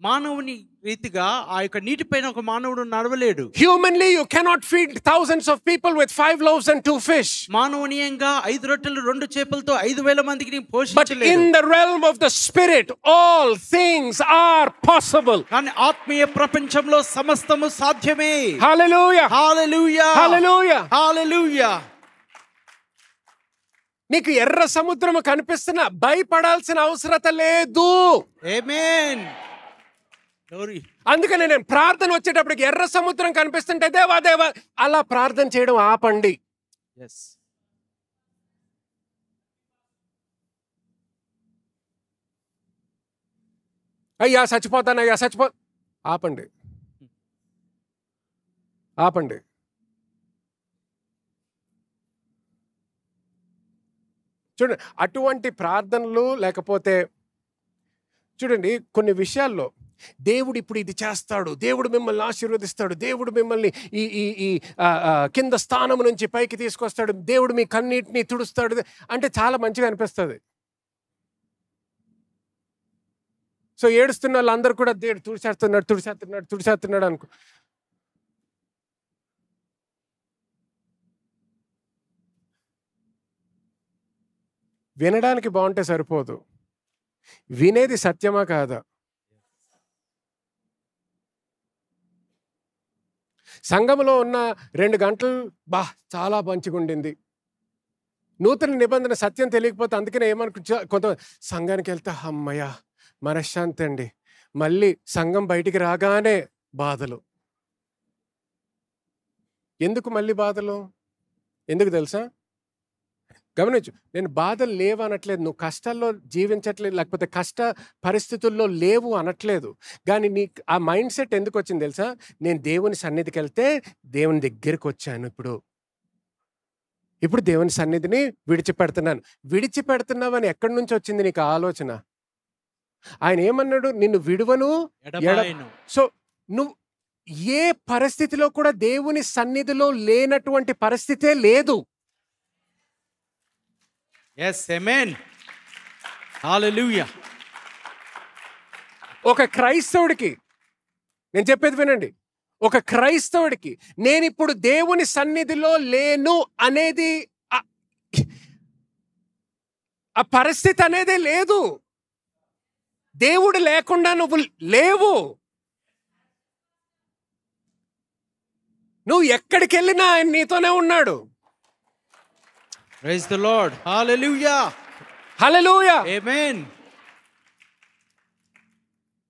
మానవుని రీతిగా ఆ యొక్క నీటిపైన ఒక మానవుడు నడవలేడు. Humanly you cannot feed thousands of people with 5 loaves and 2 fish. మానవనీయంగా 5 రొట్టెలు 2 చేపలతో 5,000 మందికి నీ But పోషించలేడు. in the realm of the spirit all things are possible. కానీ ఆత్మీయ ప్రపంచంలో సమస్తము సాధ్యమే. Hallelujah, హల్లెలూయా, hallelujah. హల్లెలూయా. నీకు ఎర్ర సముద్రము కనిపిస్తున్నా భయపడాల్సిన అవసరత లేదు. ఆమేన్. గ్లోరీ. అందుకని నేను ప్రార్థన వచ్చేటప్పటికి ఎర్ర సముద్రం కనిపిస్తుంటే దేవా దేవా అలా ప్రార్థన చేయడం ఆపండి. yes. అయ్యా చచ్చిపోతానయ్యా ఆపండి, ఆపండి. చూడండి, అటువంటి ప్రార్థనలు లేకపోతే చూడండి కొన్ని విషయాల్లో దేవుడు ఇప్పుడు ఇది చేస్తాడు, దేవుడు మిమ్మల్ని ఆశీర్వదిస్తాడు, దేవుడు మిమ్మల్ని ఈ ఈ ఈ కింద స్థానం నుంచి పైకి తీసుకొస్తాడు, దేవుడు మీ కన్నీటిని తుడుస్తాడు అంటే చాలా మంచిగా అనిపిస్తుంది. సో ఏడుస్తున్న వాళ్ళందరూ కూడా దేవుడు తుడిచేస్తున్నాడు అనుకో. వినడానికి బాగుంటే సరిపోదు, వినేది సత్యమా కాదా? సంఘంలో ఉన్న 2 గంటలు చాలా మంచిగా ఉండింది. నూతన నిబంధన సత్యం తెలియకపోతే అందుకనే కొంత సంఘానికి వెళ్తే అమ్మయ్య మనశ్శాంతి అండి, మళ్ళీ సంఘం బయటికి రాగానే బాధలు. ఎందుకు మళ్ళీ బాధలు? ఎందుకు తెలుసా? గమనించు, నేను బాధలు లేవు అనట్లేదు, నువ్వు కష్టాల్లో జీవించట్లేదు, లేకపోతే కష్ట పరిస్థితుల్లో లేవు అనట్లేదు. కానీ నీకు ఆ మైండ్ సెట్ ఎందుకు వచ్చింది తెలుసా? నేను దేవుని సన్నిధికి వెళ్తే దేవుని దగ్గరికి వచ్చాను, ఇప్పుడు దేవుని సన్నిధిని విడిచిపెడుతున్నావని ఎక్కడి నుంచి వచ్చింది నీకు ఆలోచన? ఆయన ఏమన్నాడు? నిన్ను విడువను. సో నువ్వు ఏ పరిస్థితిలో కూడా దేవుని సన్నిధిలో లేనటువంటి పరిస్థితే లేదు. yes, amen, hallelujah. ఒక క్రైస్తవుడికి నేను చెప్పేది వినండి, ఒక క్రైస్తవుడికి నేను ఇప్పుడు దేవుని సన్నిధిలో లేను అనేది ఆ పరిస్థితి అనేదే లేదు. దేవుడు లేకుండా నువ్వు లేవు. నువ్వు ఎక్కడికి వెళ్ళినా ఆయన నీతోనే ఉన్నాడు. praise the lord, hallelujah, hallelujah, amen.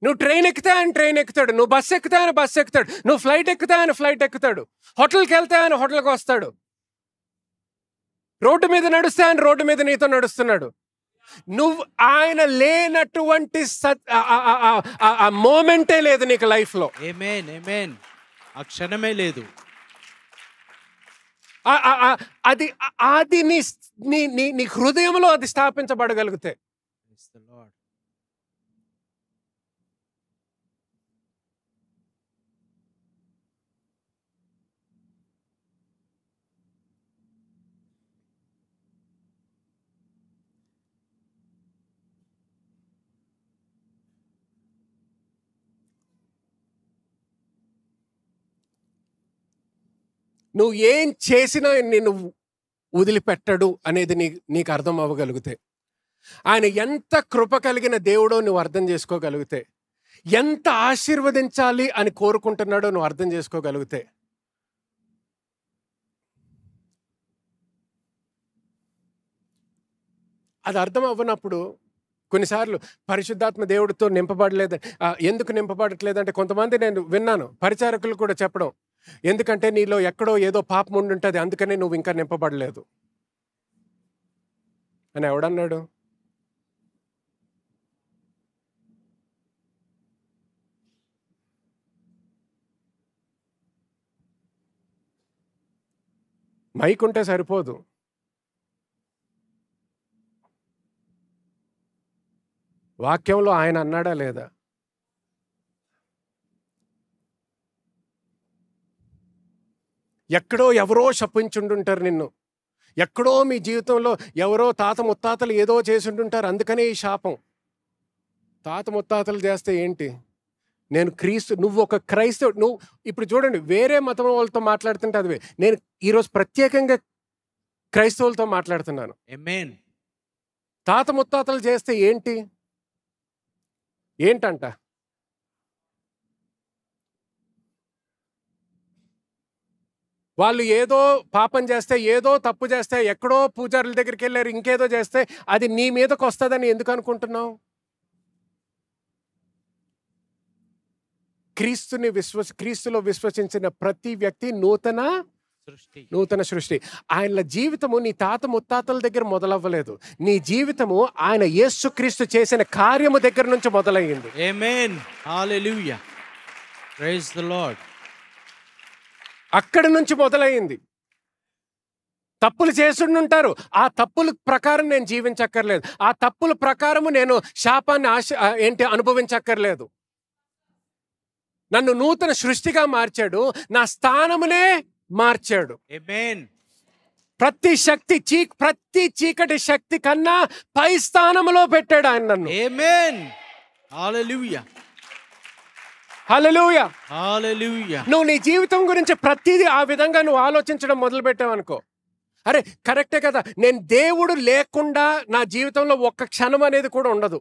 నువ్వు ట్రైన్ ఎక్కితే ఆయన ట్రైన్ ఎక్కుతాడు, నువ్వు బస్సు ఎక్కితే ఆయన బస్సు ఎక్కుతాడు, నువ్వు ఫ్లైట్ ఎక్కితే ఆయన ఫ్లైట్ ఎక్కుతాడు, హోటల్కి వెళ్తే ఆయన హోటల్కి వస్తాడు, రోడ్డు మీద నడుస్తే ఆయన రోడ్డు మీద నీతో నడుస్తున్నాడు. నువ్వు ఆయన లేనటువంటి మోమెంటే లేదు నీకు లైఫ్లో. amen, amen. ఆ క్షణమే లేదు. అది అది నీ హృదయంలో అది స్థాపించబడగలిగితే. praise the lord. నువ్వు ఏం చేసినా నేను వదిలిపెట్టడు అనేది నీకు అర్థం అవ్వగలిగితే, ఆయన ఎంత కృప కలిగిన దేవుడో నువ్వు అర్థం చేసుకోగలిగితే, ఎంత ఆశీర్వదించాలి అని కోరుకుంటున్నాడో నువ్వు అర్థం చేసుకోగలిగితే, అది అర్థం అవ్వనప్పుడు కొన్నిసార్లు పరిశుద్ధాత్మ దేవుడితో నింపబడలేదు. ఎందుకు నింపబడట్లేదంటే, కొంతమంది నేను విన్నాను పరిచారకులు కూడా చెప్పడం, ఎందుకంటే నీలో ఎక్కడో ఏదో పాపం ఉండుంటుంది, అందుకనే నువ్వు ఇంకా నింపబడలేదు అని. ఎవడన్నాడు? మైక్ ఉంటే సరిపోదు, వాక్యంలో ఆయన అన్నాడా లేదా? ఎక్కడో ఎవరో శపించుంటుంటారు నిన్ను, ఎక్కడో మీ జీవితంలో ఎవరో తాత ముత్తాతలు ఏదో చేసుంటుంటారు, అందుకనే ఈ శాపం. తాత ముత్తాతలు చేస్తే ఏంటి? నేను క్రీస్తు, నువ్వు ఒక క్రైస్తవు. నువ్వు ఇప్పుడు చూడండి, వేరే మతం వాళ్ళతో మాట్లాడుతుంటే అది. నేను ఈరోజు ప్రత్యేకంగా క్రైస్తవులతో మాట్లాడుతున్నాను. ఆమేన్. తాత ముత్తాతలు చేస్తే ఏంటంట? వాళ్ళు ఏదో పాపం చేస్తే, ఏదో తప్పు చేస్తే, ఎక్కడో పూజారుల దగ్గరికి వెళ్ళారు, ఇంకేదో చేస్తే అది నీ మీదకి వస్తుందని ఎందుకు అనుకుంటున్నావు? క్రీస్తులో విశ్వసించిన ప్రతి వ్యక్తి నూతన సృష్టి. ఆయన జీవితము నీ తాత ముత్తాతల దగ్గర మొదలవ్వలేదు. నీ జీవితము ఆయన యేసుక్రీస్తు చేసిన కార్యము దగ్గర నుంచి మొదలయ్యింది. ఆమేన్. హల్లెలూయా. Praise the lord. అక్కడి నుంచి మొదలయ్యింది. తప్పులు చేస్తుంటారు, ఆ తప్పుల ప్రకారం నేను జీవించక్కర్లేదు, ఆ తప్పుల ప్రకారము నేను శాపాన్ని అనుభవించక్కర్లేదు. నన్ను నూతన సృష్టిగా మార్చాడు, నా స్థానమునే మార్చాడు. ఆమేన్. ప్రతి చీకటి శక్తి కన్నా పై స్థానములో పెట్టాడు ఆయన నన్ను. ఆమేన్. హల్లెలూయా. హల్లెలూయా. హల్లెలూయా. నువ్వు నీ జీవితం గురించి ప్రతిదీ ఆ విధంగా నువ్వు ఆలోచించడం మొదలు పెట్టావనుకో, అరే కరెక్టే కదా, నేను దేవుడు లేకుండా నా జీవితంలో ఒక్క క్షణం అనేది కూడా ఉండదు.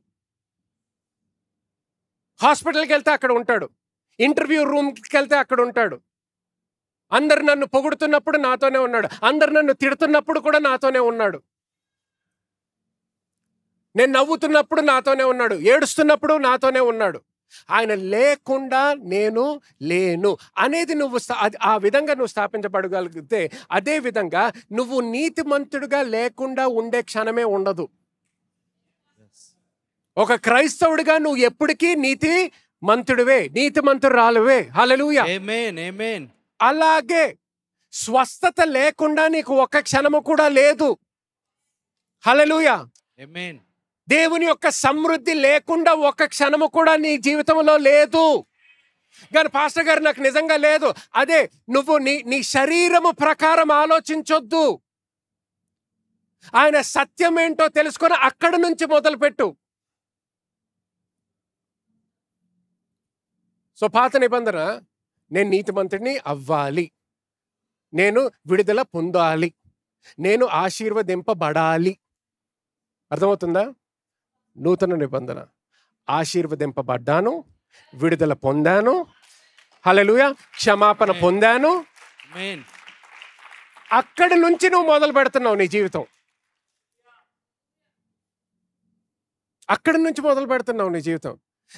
హాస్పిటల్కి వెళ్తే అక్కడ ఉంటాడు, ఇంటర్వ్యూ రూమ్కి వెళ్తే అక్కడ ఉంటాడు, అందరు నన్ను పొగుడుతున్నప్పుడు నాతోనే ఉన్నాడు, అందరు నన్ను తిడుతున్నప్పుడు కూడా నాతోనే ఉన్నాడు, నేను నవ్వుతున్నప్పుడు నాతోనే ఉన్నాడు, ఏడుస్తున్నప్పుడు నాతోనే ఉన్నాడు. ఆయన లేకుండా నేను లేను అనేది ఆ విధంగా నువ్వు స్థాపించబడగలిగితే, అదే విధంగా నువ్వు నీతిమంతుడిగా లేకుండా ఉండే క్షణమే ఉండదు. ఒక క్రైస్తవుడిగా నువ్వు ఎప్పటికీ నీతిమంతురాలువే. హల్లెలూయా. ఆమేన్. ఆమేన్. అలాగే స్వస్థత లేకుండా నీకు ఒక్క క్షణము కూడా లేదు. హల్లెలూయా. ఆమేన్. దేవుని యొక్క సమృద్ధి లేకుండా ఒక్క క్షణము కూడా నీ జీవితంలో లేదు. కానీ పాస్టర్ గారు నాకు నిజంగా లేదు, అదే నువ్వు నీ శరీరము ప్రకారం ఆలోచించొద్దు. ఆయన సత్యం ఏంటో తెలుసుకొని అక్కడి నుంచి మొదలుపెట్టు. సో పాత నిబంధన, నేను నీతిమంతుడిని అవ్వాలి, నేను విడుదల పొందాలి, నేను ఆశీర్వదింపబడాలి. అర్థమవుతుందా? నూతన నిబంధన, ఆశీర్వదింపబడ్డాను, విడుదల పొందాను, హల్లెలూయా, క్షమాపణ పొందాను. ఆమేన్. అక్కడి నుంచి నువ్వు మొదలు పెడుతున్నావు నీ జీవితం. అక్కడి నుంచి మొదలు పెడుతున్నావు నీ జీవితం.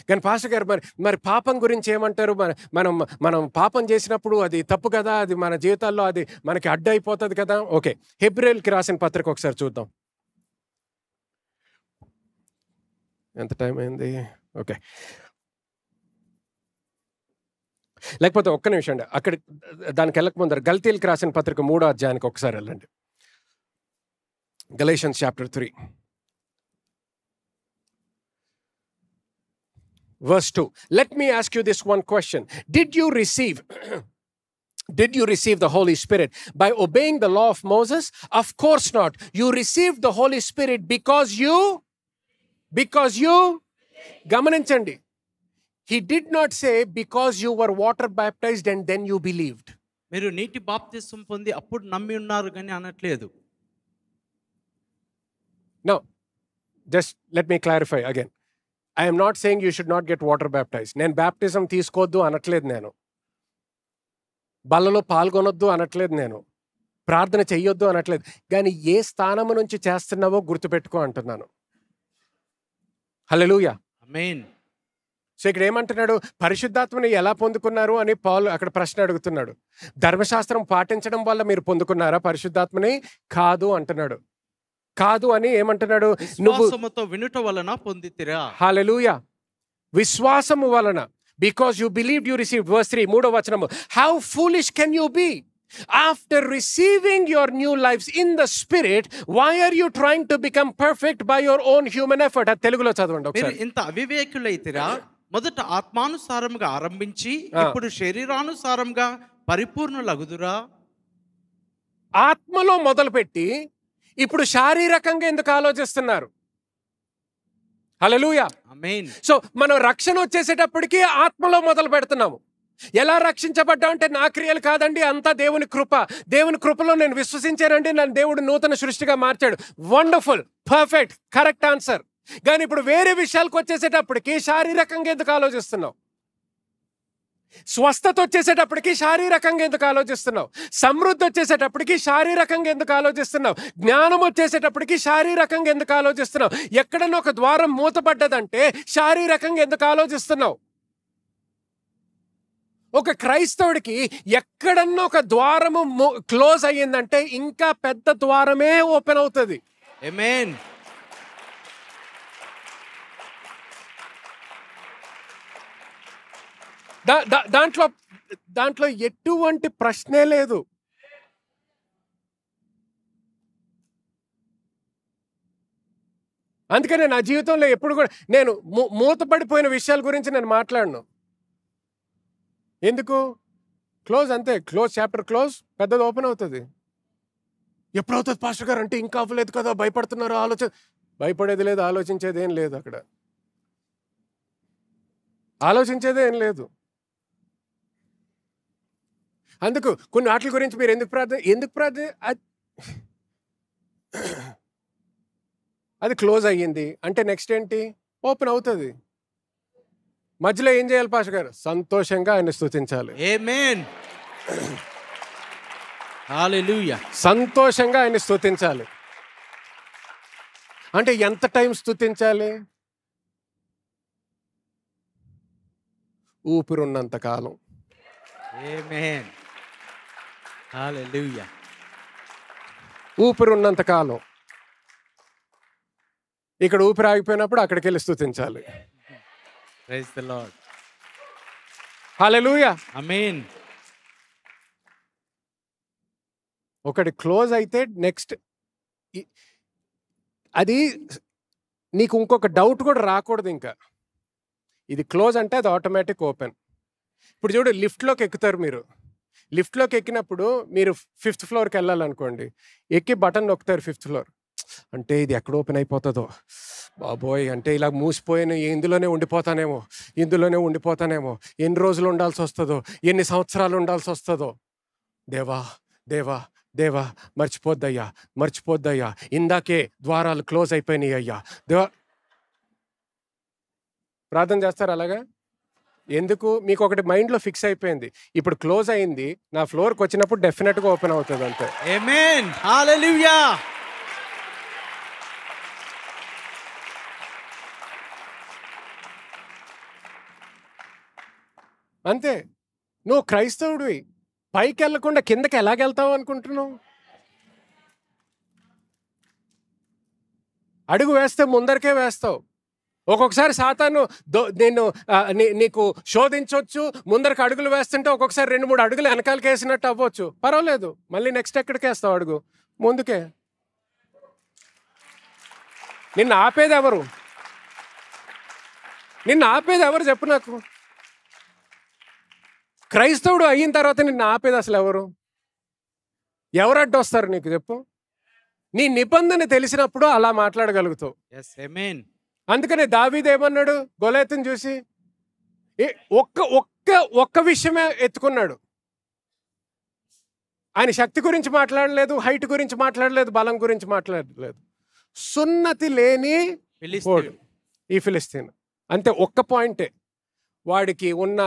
కానీ పాస్టర్ గారు మరి పాపం గురించి ఏమంటారు? మనం పాపం చేసినప్పుడు అది తప్పు కదా, అది మన జీవితాల్లో అది మనకి అడ్డు అయిపోతుంది కదా. ఓకే, హెబ్రీయులకి రాసిన పత్రిక ఒకసారి చూద్దాం. ఎంత టైం అయింది? ఓకే, లేకపోతే ఒక్క నిమిషం అండి, అక్కడ దానికి వెళ్ళక ముందర గలతీయులకి రాసిన పత్రిక 3వ అధ్యాయానికి ఒకసారి వెళ్ళండి. Galatians chapter 3 verse 2. Let me ask you this one question. Did you receive the Holy Spirit by obeying the law of Moses? Of course not. You received the Holy Spirit because you గమనించండి, he did not say because you were water baptized and then you believed. మీరు నీటి బాప్తిసం పొంది అప్పుడు నమ్మి ఉన్నారు కానీ అనట్లేదు. No, just let me clarify again. I am not saying you should not get water baptize. నేను బ్యాప్టిజం తీసుకోవద్దు అనట్లేదు, నేను బల్లలో పాల్గొనొద్దు అనట్లేదు, నేను ప్రార్థన చెయ్యొద్దు అనట్లేదు. కానీ ఏ స్థానము నుంచి చేస్తున్నావో గుర్తుపెట్టుకో అంటున్నాను. హల్లెలూయా. ఆమేన్. సో ఇక్కడ ఏమంటున్నాడు? పరిశుద్ధాత్మని ఎలా పొందుకున్నారు అని పౌలు అక్కడ ప్రశ్న అడుగుతున్నాడు. ధర్మశాస్త్రం పాటించడం వల్ల మీరు పొందుకున్నారా పరిశుద్ధాత్మని? కాదు అంటున్నాడు. కాదు అని ఏమంటున్నాడు? నువ్వు విశ్వాసముతో వినుట వలన పొందితిరా. హల్లెలూయా. విశ్వాసము వలన, because you believed you received. Verse 3 మూడో వచనము. How foolish can you be after receiving your new lifes in the spirit, why are you trying to become perfect by your own human effort? అది తెలుగులో చదవండి మీరు ఒకసారి. ఇంత అవివేకులైతిరా, మొదట ఆత్మానుసారంగా ఆరంభించి ఇప్పుడు శరీరానుసారంగా పరిపూర్ణులగుదురా. ఆత్మలో మొదలుపెట్టి ఇప్పుడు శారీరకంగా ఎందుకు ఆలోచిస్తున్నారు? హల్లెలూయా. ఆమేన్. సో మనం రక్షణ వచ్చేసేటప్పటికి ఆత్మలో మొదలు పెడుతున్నాము. ఎలా రక్షించబడ్డా అంటే నా క్రియలు కాదండి, అంతా దేవుని కృప. దేవుని కృపలో నేను విశ్వసించానండి, నన్ను దేవుడు నూతన సృష్టిగా మార్చాడు. Wonderful, perfect, correct answer. కానీ ఇప్పుడు వేరే విషయాలకు వచ్చేసేటప్పటికి శారీరకంగా ఎందుకు ఆలోచిస్తున్నావు? స్వస్థత వచ్చేసేటప్పటికి శారీరకంగా ఎందుకు ఆలోచిస్తున్నావు? సమృద్ధి వచ్చేసేటప్పటికి శారీరకంగా ఎందుకు ఆలోచిస్తున్నావు? జ్ఞానం వచ్చేసేటప్పటికి శారీరకంగా ఎందుకు ఆలోచిస్తున్నావు? ఎక్కడన్నా ఒక ద్వారం మూతపడ్డదంటే శారీరకంగా ఎందుకు ఆలోచిస్తున్నావు? ఒక క్రైస్తవుడికి ఎక్కడన్నా ఒక ద్వారము క్లోజ్ అయ్యిందంటే ఇంకా పెద్ద ద్వారమే ఓపెన్ అవుతుంది. ఆమేన్. దాంట్లో ఎటువంటి ప్రశ్నే లేదు. అందుకనే నా జీవితంలో ఎప్పుడు కూడా నేను మూతపడిపోయిన విషయాల గురించి నేను మాట్లాడను. ఎందుకు? క్లోజ్, అంతే. క్లోజ్, చాప్టర్ క్లోజ్, పెద్దది ఓపెన్ అవుతుంది. ఎప్పుడవుతుంది పాస్టర్ గారు అంటే ఇంకా అవ్వలేదు కదా, భయపడుతున్నారు. భయపడేది లేదు, ఆలోచించేది ఏం లేదు. అక్కడ ఆలోచించేదే ఏం లేదు. అందుకు కొన్ని వాటి గురించి మీరు ఎందుకు ప్రార్థన అది క్లోజ్ అయ్యింది అంటే నెక్స్ట్ ఏంటి? ఓపెన్ అవుతుంది. మధ్యలో ఏం చేయాలి పాస్టర్ గారు? సంతోషంగా ఆయన స్తుతించాలి. ఆమేన్. హల్లెలూయా. సంతోషంగా ఆయన స్తుతించాలి. అంటే ఎంత టైం స్తుతించాలి? ఊపిరున్నంత కాలం. ఆమేన్. హల్లెలూయా. ఊపిరున్నంత కాలం. ఇక్కడ ఊపిరి ఆగిపోయినప్పుడు అక్కడికి వెళ్ళి స్తుతించాలి. Praise the lord. హల్లెలూయా. ఆమేన్. ఒకటి క్లోజ్ అయితే నెక్స్ట్ అది నీకు ఇంకొక డౌట్ కూడా రాకూడదు. ఇంకా ఇది క్లోజ్ అంటే అది ఆటోమేటిక్ ఓపెన్. ఇప్పుడు చూడు, లిఫ్ట్లోకి ఎక్కుతారు మీరు. లిఫ్ట్లోకి ఎక్కినప్పుడు మీరు 5th ఫ్లోర్కి వెళ్ళాలనుకోండి, ఎక్కి బటన్ నొక్కుతారు 5th ఫ్లోర్. అంటే ఇది ఎక్కడ ఓపెన్ అయిపోతుందో బాబోయ్, అంటే ఇలా మూసిపోయిన ఇందులోనే ఉండిపోతానేమో, ఎన్ని రోజులు ఉండాల్సి వస్తుందో, ఎన్ని సంవత్సరాలు ఉండాల్సి వస్తుందో. దేవా దేవా దేవా, మర్చిపోద్దయ్యా, ఇందాకే ద్వారాలు క్లోజ్ అయిపోయినాయి అయ్యా దేవా. ప్రార్థన చేస్తారు అలాగా? ఎందుకు? మీకు ఒకటి మైండ్లో ఫిక్స్ అయిపోయింది, ఇప్పుడు క్లోజ్ అయింది, నా ఫ్లోర్కి వచ్చినప్పుడు డెఫినెట్గా ఓపెన్ అవుతుంది అంతే. ఆమేన్. హల్లెలూయా. అంతే. నువ్వు క్రైస్తవుడివి, పైకి వెళ్ళకుండా కిందకి ఎలాగెళ్తావు అనుకుంటున్నావు? అడుగు వేస్తే ముందరికే వేస్తావు. ఒక్కొక్కసారి సాతాను నీకు శోధించవచ్చు. ముందరికి అడుగులు వేస్తుంటే ఒక్కొక్కసారి 2-3 అడుగులు వెనకాలకి వేసినట్టు అవ్వచ్చు, పర్వాలేదు. మళ్ళీ నెక్స్ట్ ఎక్కడికి వేస్తావు అడుగు? ముందుకే. నిన్ను ఆపేది ఎవరు చెప్పు నాకు? క్రైస్తవుడు అయిన తర్వాత నిన్ను ఆపేది అసలు ఎవరు అడ్డొస్తారు నీకు చెప్పు? నీ నిబంధన తెలిసినప్పుడు అలా మాట్లాడగలుగుతావు. ఎస్, ఆమేన్. అందుకనే దావీదు ఏమన్నాడు? గొలియాతుని చూసి ఒక్క విషయమే ఎత్తుకున్నాడు. ఆయన శక్తి గురించి మాట్లాడలేదు, హైట్ గురించి మాట్లాడలేదు, బలం గురించి మాట్లాడలేదు. సున్నతి లేని ఫిలిస్తీయుడు. ఈ ఫిలిస్తీన్ అంతే, ఒక్క పాయింటే. వాడికి ఉన్న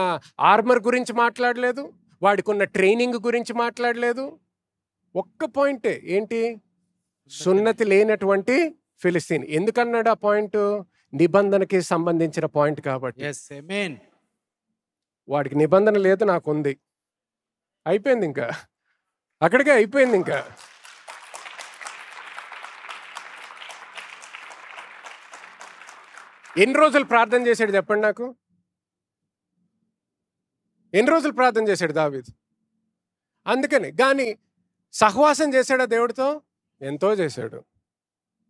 ఆర్మర్ గురించి మాట్లాడలేదు, వాడికి ఉన్న ట్రైనింగ్ గురించి మాట్లాడలేదు. ఒక్క పాయింటే, ఏంటి? సున్నతి లేనటువంటి ఫిలిస్తీన్. ఎందుకన్నాడు ఆ పాయింట్? నిబంధనకి సంబంధించిన పాయింట్ కాబట్టి. Yes, amen. వాడికి నిబంధన లేదు, నాకుంది. అయిపోయింది, ఇంకా అక్కడికే అయిపోయింది. ఇంకా ఎన్ని రోజులు ప్రార్థన చేశాడు చెప్పండి నాకు? ఎన్ని రోజులు ప్రార్థన చేశాడు దావీదు? అందుకని కానీ సహవాసం చేశాడా దేవుడితో? ఎంతో చేశాడు,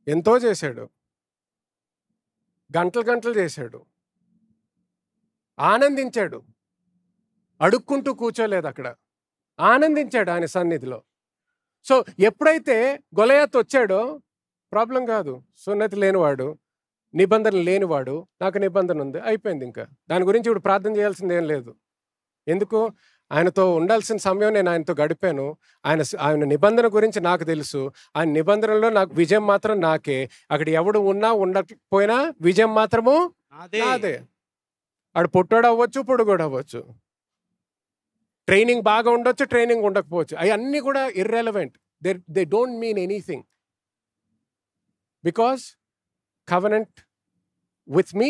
ఎంతో చేశాడు. గంటలు గంటలు చేశాడు, ఆనందించాడు, అడుక్కుంటూ కూర్చోలేదు అక్కడ, ఆనందించాడు ఆయన సన్నిధిలో. సో ఎప్పుడైతే గొలయాత్ వచ్చాడో ప్రాబ్లం కాదు. సున్నతి లేనివాడు, నిబంధన లేనివాడు, నాకు నిబంధన ఉంది, అయిపోయింది. ఇంకా దాని గురించి ఇప్పుడు ప్రార్థన చేయాల్సింది ఏం లేదు. ఎందుకు? ఆయనతో ఉండాల్సిన సమయం నేను ఆయనతో గడిపాను. ఆయన నిబంధన గురించి నాకు తెలుసు. ఆయన నిబంధనలో నాకు విజయం మాత్రం నాకే. అక్కడ ఎవడు ఉన్నా ఉండకపోయినా విజయం మాత్రము నాదే. ఆడు పొట్టాడు అవ్వచ్చు, పొడుగోడు అవ్వచ్చు, ట్రైనింగ్ బాగా ఉండొచ్చు, ట్రైనింగ్ ఉండకపోవచ్చు. అవన్నీ కూడా irrelevant. They don't mean anything, because covenant with me,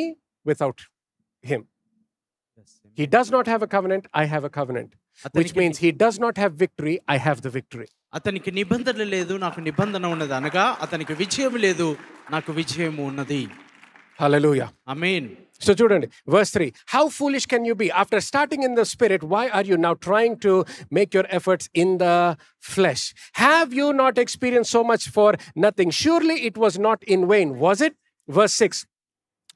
without him. He does not have a covenant, I have a covenant, which means he does not have victory, I have the victory. అతనికి నిబంధన లేదు, నాకు నిబంధన ఉన్నది. అనగా అతనికి విజయం లేదు, నాకు విజయం ఉన్నది. Hallelujah. Amen. So chudandi, verse 3. How foolish can you be? After starting in the spirit, why are you now trying to make your efforts in the flesh? Have you not experienced so much for nothing? Surely it was not in vain, was it? Verse 6.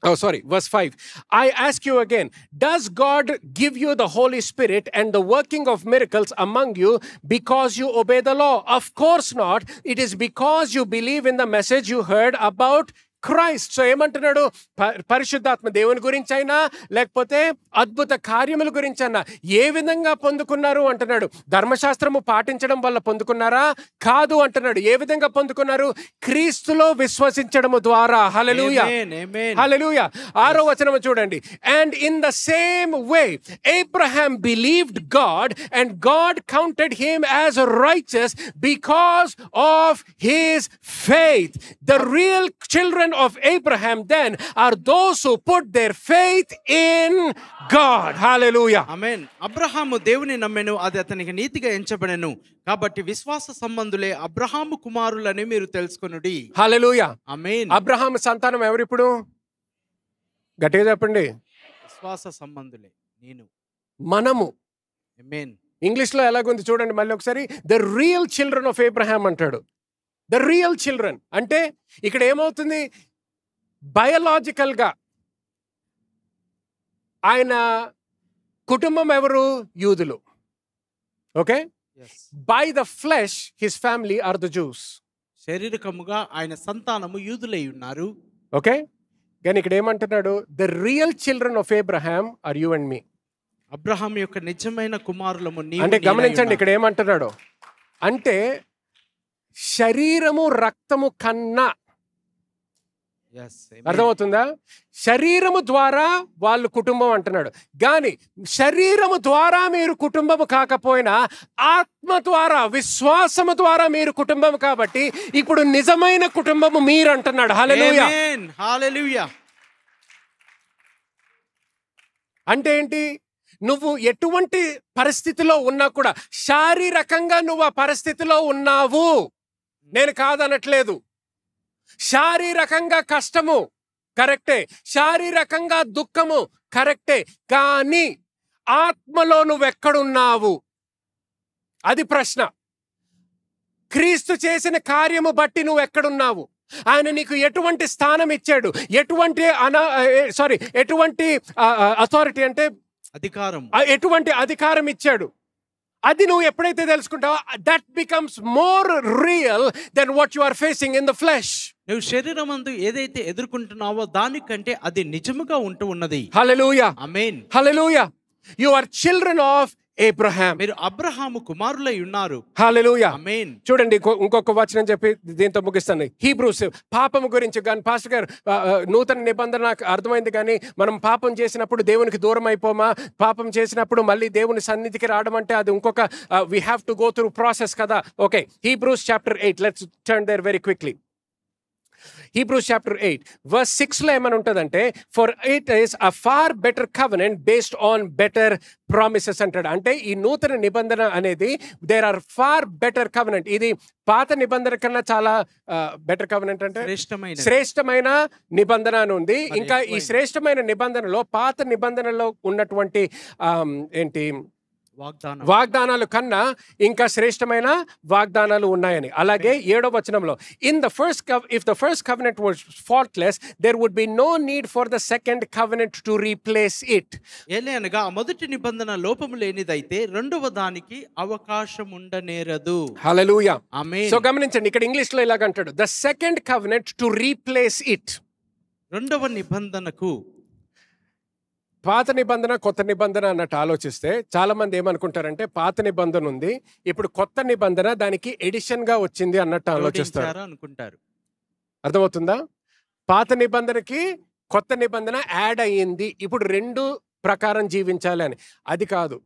Oh, sorry, verse 5. I ask you again, does God give you the Holy Spirit and the working of miracles among you because you obey the law? Of course not. It is because you believe in the message you heard about Christ. So ఏమంటున్నాడు? పరిశుద్ధాత్మ దేవుని గురించి అయినా లేకపోతే అద్భుత కార్యముల గురించి అయినా ఏ విధంగా పొందుకున్నారు అంటున్నాడు. ధర్మశాస్త్రము పాటించడం వల్ల పొందుకున్నారా? కాదు అంటున్నాడు. ఏ విధంగా పొందుకున్నారు? క్రీస్తులో విశ్వసించడము ద్వారా. హల్లెలూయా, హల్లెలూయా. 6వ వచనము చూడండి. And in the same way Abraham believed God and God counted him as righteous because of his faith. The real children of Abraham then are those who put their faith in God. Hallelujah. ఆమేన్. అబ్రహాము దేవుని నమ్మెను, అది అతనికి నీతిగా ఎంచబడెను. కాబట్టి విశ్వాస సంబంధులే అబ్రహాము కుమారులని మీరు తెలుసుకొనుడి. హల్లెలూయా. ఆమేన్. అబ్రహాము సంతానం ఎవరిప్పుడు? గట్టిగా చెప్పండి. విశ్వాస సంబంధులే, నేను, మనము. ఆమేన్. ఇంగ్లీష్ లో ఎలాగుంది చూడండి మళ్ళీ ఒకసారి. The real children of Abraham అంటాడు. ద రియల్ చిల్డ్రన్ అంటే ఇక్కడ ఏమవుతుంది? బయోలాజికల్గా ఆయన కుటుంబం ఎవరు? యూదులు. Okay. By the flesh his family are the Jews. శారీరకముగా ఆయన సంతానము యూదులై ఉన్నారు. ఓకే. కానీ ఇక్కడ ఏమంటున్నాడు? The real children of Abraham are you and me. Abraham యొక్క నిజమైన కుమారులము నీవు. అంటే గమనించండి ఇక్కడ ఏమంటున్నాడు అంటే శరీరము రక్తము కన్నా. అర్థమవుతుందా? శరీరము ద్వారా వాళ్ళు కుటుంబం అంటున్నాడు. కానీ శరీరము ద్వారా మీరు కుటుంబము కాకపోయినా ఆత్మ ద్వారా, విశ్వాసము ద్వారా మీరు కుటుంబం. కాబట్టి ఇప్పుడు నిజమైన కుటుంబము మీరు అంటున్నాడు. హల్లెలూయా, హల్లెలూయా. అంటే ఏంటి? నువ్వు ఎటువంటి పరిస్థితిలో ఉన్నా కూడా శారీరకంగా నువ్వు ఆ పరిస్థితిలో ఉన్నావు, నేను కాదనట్లేదు. శారీరకంగా కష్టము కరెక్టే, శారీరకంగా దుఃఖము కరెక్టే, కానీ ఆత్మలో నువ్వెక్కడున్నావు? అది ప్రశ్న. క్రీస్తు చేసిన కార్యము బట్టి నువ్వు ఎక్కడున్నావు? ఆయన నీకు ఎటువంటి స్థానం ఇచ్చాడు? ఎటువంటి ఎటువంటి అథారిటీ అంటే అధికారం, ఎటువంటి అధికారం ఇచ్చాడు? అది నువ్వు ఎప్పుడైతే తెలుసుకుంటావో that becomes more real than what you are facing in the flesh. నువ్వు శరీరమందు ఏదైతే ఎదుర్కొంటున్నావో దానికంటే అది నిజముగా ఉంటూ ఉన్నది. హల్లెలూయా, ఆమేన్, హల్లెలూయా. You are children of Abraham. మీరు అబ్రహాము కుమారులై ఉన్నారు. Hallelujah. ఆమేన్. చూడండి ఇంకొక వచనం చెప్పి దీంతో ముగిస్తాను. హీబ్రూస్ పాపం గురించి కానీ పాస్టర్ గారు నూతన నిబంధన నాకు అర్థమైంది, కానీ మనం పాపం చేసినప్పుడు దేవునికి దూరం అయిపోమా, పాపం చేసినప్పుడు మళ్ళీ దేవుని సన్నిధికి రావడం అంటే అది ఇంకొక we have to go through process కదా. Okay, Hebrews chapter 8, let's turn there very quickly. Hebrews chapter 8 verse 6 లో ఏమని ఉంటుందంటే, for it is a far better covenant based on better promises అంటాడు. అంటే ఈ నూతన నిబంధన అనేది there are far better covenant. ఇది పాత నిబంధన కన్నా చాలా బెటర్ కవెనెంట్ అంటే శ్రేష్టమైన నిబంధన అని ఉంది. ఇంకా ఈ శ్రేష్టమైన నిబంధనలో పాత నిబంధనలో ఉన్నటువంటి ఏంటి వాగ్దానాలు కన్నా ఇంకా శ్రేష్టమైన వాగ్దానాలు ఉన్నాయని. అలాగే 7వ వచనంలో, if the first covenant was faultless, there would be no need for the second covenant to replace it. ఏలయనగా మొదటి నిబంధన లోపము లేనిదైతే రెండవ దానికి అవకాశం ఉండనేరదు. హల్లెలూయా. ఆమేన్. సో గమనించండి, ఇక్కడ ఇంగ్లీష్ లో ఇలాగ అంటాడు, the second covenant to replace it. రెండవ నిబంధనకు, పాత నిబంధన కొత్త నిబంధన అన్నట్టు ఆలోచిస్తే చాలా మంది ఏమనుకుంటారంటే, పాత నిబంధన ఉంది, ఇప్పుడు కొత్త నిబంధన దానికి ఎడిషన్ గా వచ్చింది అన్నట్టు ఆలోచిస్తారు అనుకుంటారు. అర్థమవుతుందా? పాత నిబంధనకి కొత్త నిబంధన యాడ్ అయ్యింది, ఇప్పుడు రెండు ప్రకారం జీవించాలి అని. అది కాదు,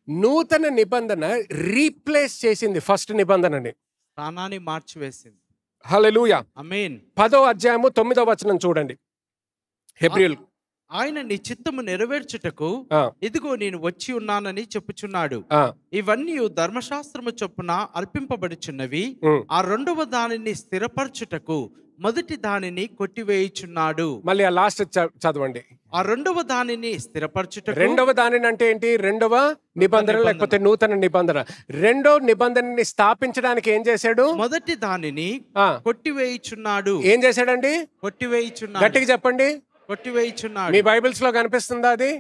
నూతన నిబంధన రీప్లేస్ చేసింది ఫస్ట్ నిబంధనని, స్థానాన్ని మార్చివేసింది. హల్లెలూయా. ఆమేన్. 10వ అధ్యాయము 9వ వచనం చూడండి. హెబ్రీయులు, ఆయన నీ చిత్తము నెరవేర్చుటకు ఇదిగో నేను వచ్చి ఉన్నానని చెప్పుచున్నాడు. ఇవన్నీ ధర్మశాస్త్రము చొప్పున అర్పింపబడుచున్నవి. ఆ రెండవ దానిని స్థిరపరచుటకు మొదటి దానిని కొట్టివేయుచున్నాడు. మళ్ళీ ఆ లాస్ట్ చదవండి. ఆ రెండవ దానిని స్థిరపరచుటకు, రెండవ దానిని అంటే ఏంటి? రెండవ నిబంధన లేకపోతే నూతన నిబంధన. రెండో నిబంధనని స్థాపించడానికి ఏం చేశాడు? మొదటి దానిని కొట్టివేయుచున్నాడు. ఏం చేశాడండి? కొట్టివేయుచున్నాడు. గట్టిగా చెప్పండి. కొట్టివేయుచున్నాడు. మీ బైబిల్స్ లో కనిపిస్తుందా అది?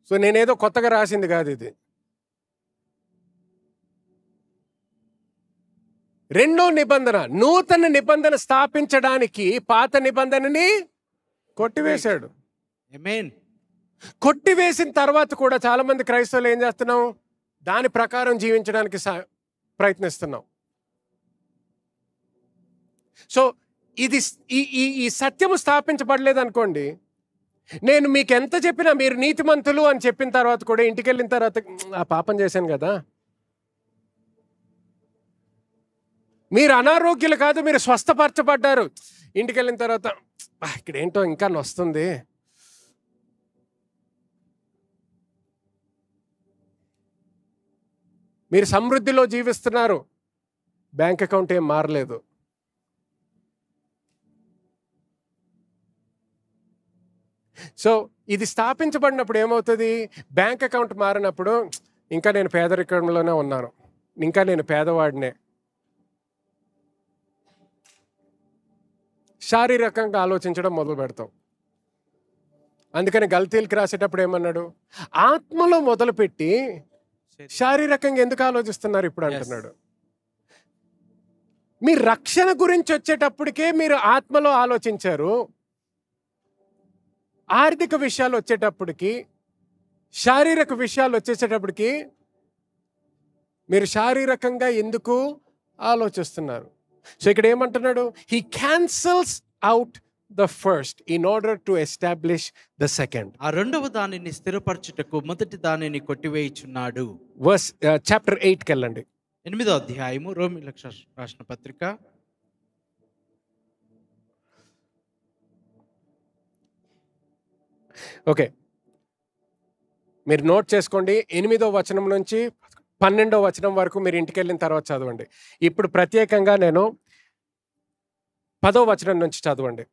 సో నేనేదో కొత్తగా రాసింది కాదు ఇది. రెండో నిబంధన, నూతన నిబంధన స్థాపించడానికి పాత నిబంధనని కొట్టివేశాడు. ఆమేన్. కొట్టివేసిన తర్వాత కూడా చాలా మంది క్రైస్తవులు ఏం చేస్తున్నాం? దాని ప్రకారం జీవించడానికి ప్రయత్నిస్తున్నాం. సో ఇది ఈ సత్యము స్థాపించబడలేదు అనుకోండి, నేను మీకు ఎంత చెప్పినా మీరు నీతిమంతులు అని చెప్పిన తర్వాత కూడా ఇంటికి వెళ్ళిన తర్వాత ఆ పాపం చేశాను కదా, మీరు అనారోగ్యులు కాదు, మీరు స్వస్థపరచబడ్డారు, ఇంటికి వెళ్ళిన తర్వాత ఇక్కడ ఏంటో ఇంకా నొస్తుంది. మీరు సమృద్ధిలో జీవిస్తున్నారు, బ్యాంక్ అకౌంట్ ఏం మారలేదు. సో ఇది స్థాపించబడినప్పుడు ఏమవుతుంది? బ్యాంక్ అకౌంట్ మారినప్పుడు ఇంకా నేను పేదరికంలోనే ఉన్నాను, ఇంకా నేను పేదవాడినే, శారీరకంగా ఆలోచించడం మొదలు పెడతాం. అందుకని గల్తీలకు రాసేటప్పుడు ఏమన్నాడు? ఆత్మలో మొదలుపెట్టి శారీరకంగా ఎందుకు ఆలోచిస్తున్నారు ఇప్పుడు అంటున్నాడు. మీ రక్షణ గురించి వచ్చేటప్పటికే మీరు ఆత్మలో ఆలోచించారు, ఆర్థిక విషయాలు వచ్చేటప్పటికి, శారీరక విషయాలు వచ్చేసేటప్పటికి మీరు శారీరకంగా ఎందుకు ఆలోచిస్తున్నారు? సో ఇక్కడ ఏమంటున్నాడు? He cancels out the first in order to establish the second. ఆ రెండవ దానిని స్థిరపరచుటకు మొదటి దానిని కొట్టివేయుచున్నాడు. వర్స్ చాప్టర్ 8కి వెళ్ళండి. 8వ అధ్యాయము రోమీయులకు రాసిన పత్రిక. ఓకే, మీరు నోట్ చేసుకోండి. 8వ వచనం నుంచి 12వ వచనం వరకు మీరు ఇంటికి వెళ్ళిన తర్వాత చదవండి. ఇప్పుడు ప్రత్యేకంగా నేను 10వ వచనం నుంచి చదవండి.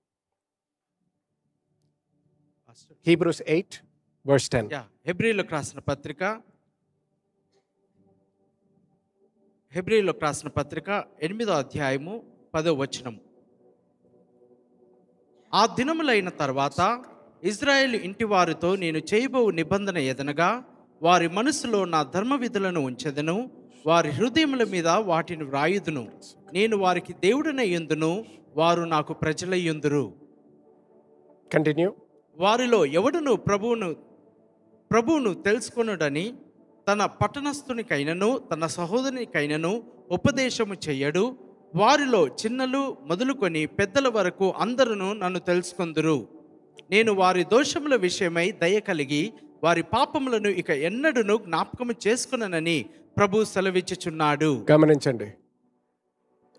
హీబ్రూస్ 8:10. హెబ్రీయులకు రాసిన పత్రిక, హెబ్రీయులకు రాసిన పత్రిక 8వ అధ్యాయము 10వ వచనం. ఆ దినములైన తర్వాత ఇజ్రాయేలు ఇంటి వారితో నేను చేయబో నిబంధన ఎదనగా, వారి మనసులో నా ధర్మ విధులను ఉంచెదను, వారి హృదయముల మీద వాటిని వ్రాయుదును, నేను వారికి దేవుడనయ్యుందును, వారు నాకు ప్రజలయ్యుందురు. కంటిన్యూ. వారిలో ఎవడును ప్రభువును ప్రభువును తెలుసుకొనుడని తన పట్టణస్థునికైనను తన సహోదరునికైనను ఉపదేశము చెయ్యడు. వారిలో చిన్నలు మొదలుకొని పెద్దల వరకు అందరూ నన్ను తెలుసుకొందురు. నేను వారి దోషముల విషయమై దయ కలిగి వారి పాపములను ఇక ఎన్నడూను జ్ఞాపకము చేసుకొననని ప్రభు సెలవిచ్చుచున్నాడు. గమనించండి,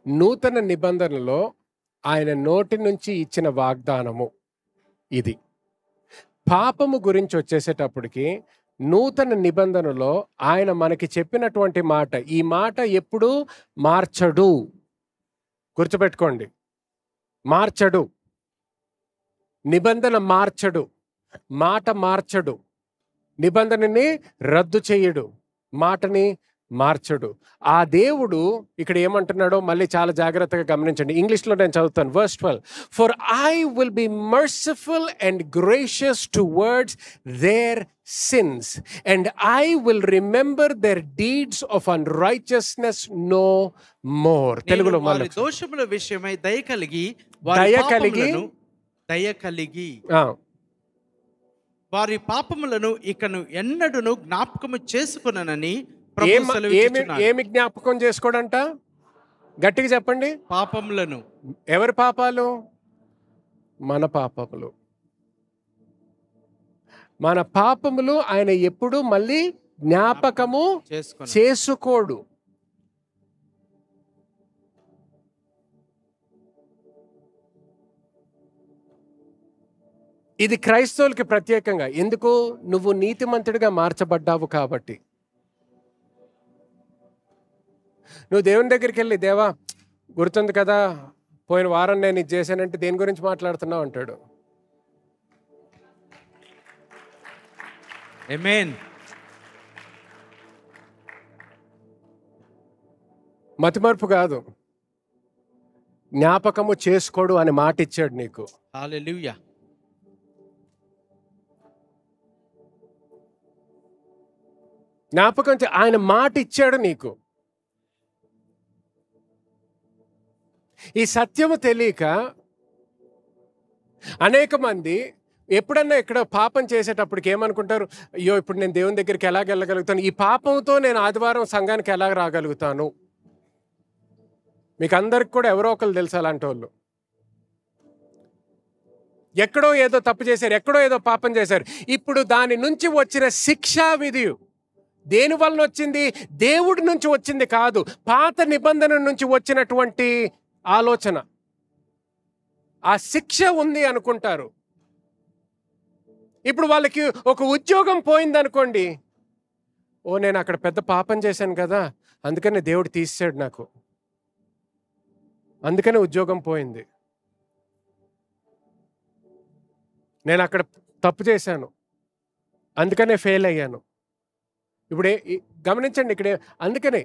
నూతన నిబంధనలో ఆయన నోటి నుంచి ఇచ్చిన వాగ్దానము ఇది. పాపము గురించి వచ్చేసేటప్పటికి నూతన నిబంధనలో ఆయన మనకి చెప్పినటువంటి మాట, ఈ మాట ఎప్పుడూ మార్చడు. గుర్తుపెట్టుకోండి, మార్చడు. నిబంధన మార్చడు, మాట మార్చడు, నిబంధనని రద్దు చేయడు, మాటని మార్చడు. ఆ దేవుడు ఇక్కడ ఏమంటున్నాడో మళ్ళీ చాలా జాగ్రత్తగా గమనించండి. ఇంగ్లీష్లో నేను చదువుతాను. Verse 12. For I will be merciful and gracious towards their sins and I will remember their deeds of unrighteousness no more. తెలుగులో వారి దోషముల విషయమై దయ కలిగి వారి పాపములను ఇకను ఎన్నడూను జ్ఞాపకము చేసుకొననని ఏమి జ్ఞాపకం చేసుకోడంట? గట్టిగా చెప్పండి. పాపములను. ఎవరి పాపాలు? మన పాపములు. మన పాపములు ఆయన ఎప్పుడు మళ్ళీ జ్ఞాపకము చేసుకోడు. ఇది క్రైస్తవులకి ప్రత్యేకంగా. ఎందుకు? నువ్వు నీతిమంతుడిగా మార్చబడ్డావు కాబట్టి. నువ్వు దేవుని దగ్గరికి వెళ్ళి, దేవా గుర్తుంది కదా పోయిన వారం నేను ఇది చేశానంటే దేని గురించి మాట్లాడుతున్నావు అంటాడు. ఆమేన్. మతిమరుపు కాదు, జ్ఞాపకము చేసుకోడు అని మాట ఇచ్చాడు నీకు. హల్లెలూయా. జ్ఞాపకం ఆయన మాట ఇచ్చాడు నీకు. ఈ సత్యము తెలియక అనేక మంది ఎప్పుడన్నా ఇక్కడ పాపం చేసేటప్పటికి ఏమనుకుంటారు, అయ్యో ఇప్పుడు నేను దేవుని దగ్గరికి ఎలాగ వెళ్ళగలుగుతాను, ఈ పాపంతో నేను ఆదివారం సంఘానికి ఎలాగ రాగలుగుతాను. మీకు అందరికి కూడా ఎవరో ఒకరు తెలుసు అలాంటి వాళ్ళు. ఎక్కడో ఏదో తప్పు చేశారు, ఎక్కడో ఏదో పాపం చేశారు. ఇప్పుడు దాని నుంచి వచ్చిన శిక్షా విధి దేని వలన వచ్చింది? దేవుడి నుంచి వచ్చింది కాదు, పాత నిబంధన నుంచి వచ్చినటువంటి ఆలోచన. ఆ శిక్ష ఉంది అనుకుంటారు. ఇప్పుడు వాళ్ళకి ఒక ఉద్యోగం పోయింది అనుకోండి, ఓ నేను అక్కడ పెద్ద పాపం చేశాను కదా అందుకనే దేవుడు తీసాడు నాకు, అందుకనే ఉద్యోగం పోయింది, నేను అక్కడ తప్పు చేశాను అందుకనే ఫెయిల్ అయ్యాను. ఇప్పుడే గమనించండి, ఇక్కడే అందుకనే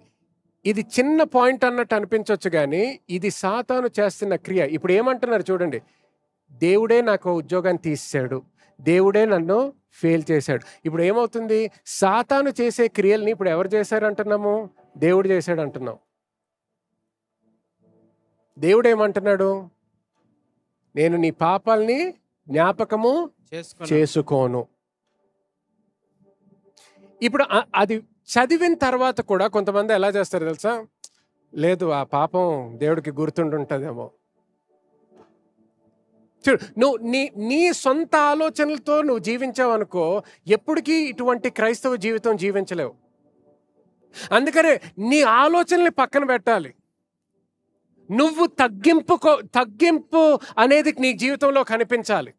ఇది చిన్న పాయింట్ అన్నట్టు అనిపించవచ్చు, కానీ ఇది సాతాను చేస్తున్న క్రియ. ఇప్పుడు ఏమంటున్నారు చూడండి, దేవుడే నాకు ఉద్యోగాన్ని తీసాడు, దేవుడే నన్ను ఫెయిల్ చేశాడు. ఇప్పుడు ఏమవుతుంది? సాతాను చేసే క్రియల్ని ఇప్పుడు ఎవరు చేశారు అంటున్నాము? దేవుడు చేశాడు అంటున్నాం. దేవుడు ఏమంటున్నాడు? నేను నీ పాపాలని జ్ఞాపకము చేసుకోను. ఇప్పుడు అది చదివిన తర్వాత కూడా కొంతమంది ఎలా చేస్తారు తెలుసా? లేదు ఆ పాపం దేవుడికి గుర్తుంటుంటుందేమో. చూడు, నువ్వు నీ సొంత ఆలోచనలతో నువ్వు జీవించావు అనుకో, ఎప్పటికీ ఇటువంటి క్రైస్తవ జీవితం జీవించలేవు. అందుకనే నీ ఆలోచనల్ని పక్కన పెట్టాలి. నువ్వు తగ్గింపు అనేది నీ జీవితంలో కనిపించాలి.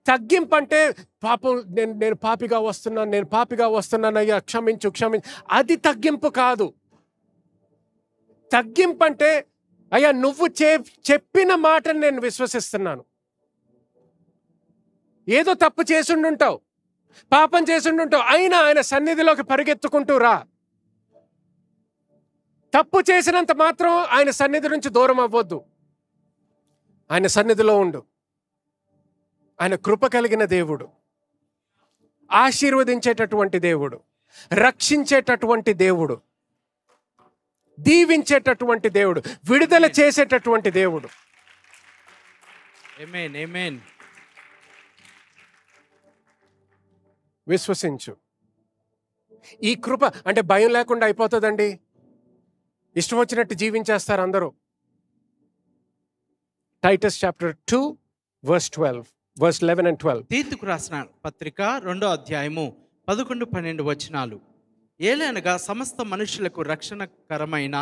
తగ్గింపు అంటే పాపం, నేను పాపిగా వస్తున్నాను అయ్యా క్షమించు. అది తగ్గింపు కాదు. తగ్గింపు అంటే అయ్యా నువ్వు చెప్పిన మాటను నేను విశ్వసిస్తున్నాను. ఏదో తప్పు చేసుండుంటావు, పాపం చేసుండుంటావు, అయినా ఆయన సన్నిధిలోకి పరిగెత్తుకుంటూ రా. తప్పు చేసినంత మాత్రం ఆయన సన్నిధి నుంచి దూరం అవ్వద్దు. ఆయన సన్నిధిలో ఉండు. ఆయన కృప కలిగిన దేవుడు, ఆశీర్వదించేటటువంటి దేవుడు, రక్షించేటటువంటి దేవుడు, దీవించేటటువంటి దేవుడు, విడుదల చేసేటటువంటి దేవుడు. ఆమేన్, ఆమేన్. విశ్వసించు. ఈ కృప అంటే భయం లేకుండా అయిపోతుందండి. ఇష్టం వచ్చినట్టు జీవించేస్తారు అందరూ. Titus chapter 2 verse 12, verse 11 and 12. తీతుకు రాసిన పత్రిక 2వ అధ్యాయము 11-12 వచనాలు. ఏలనగా సమస్త మనుషులకు రక్షణకరమైన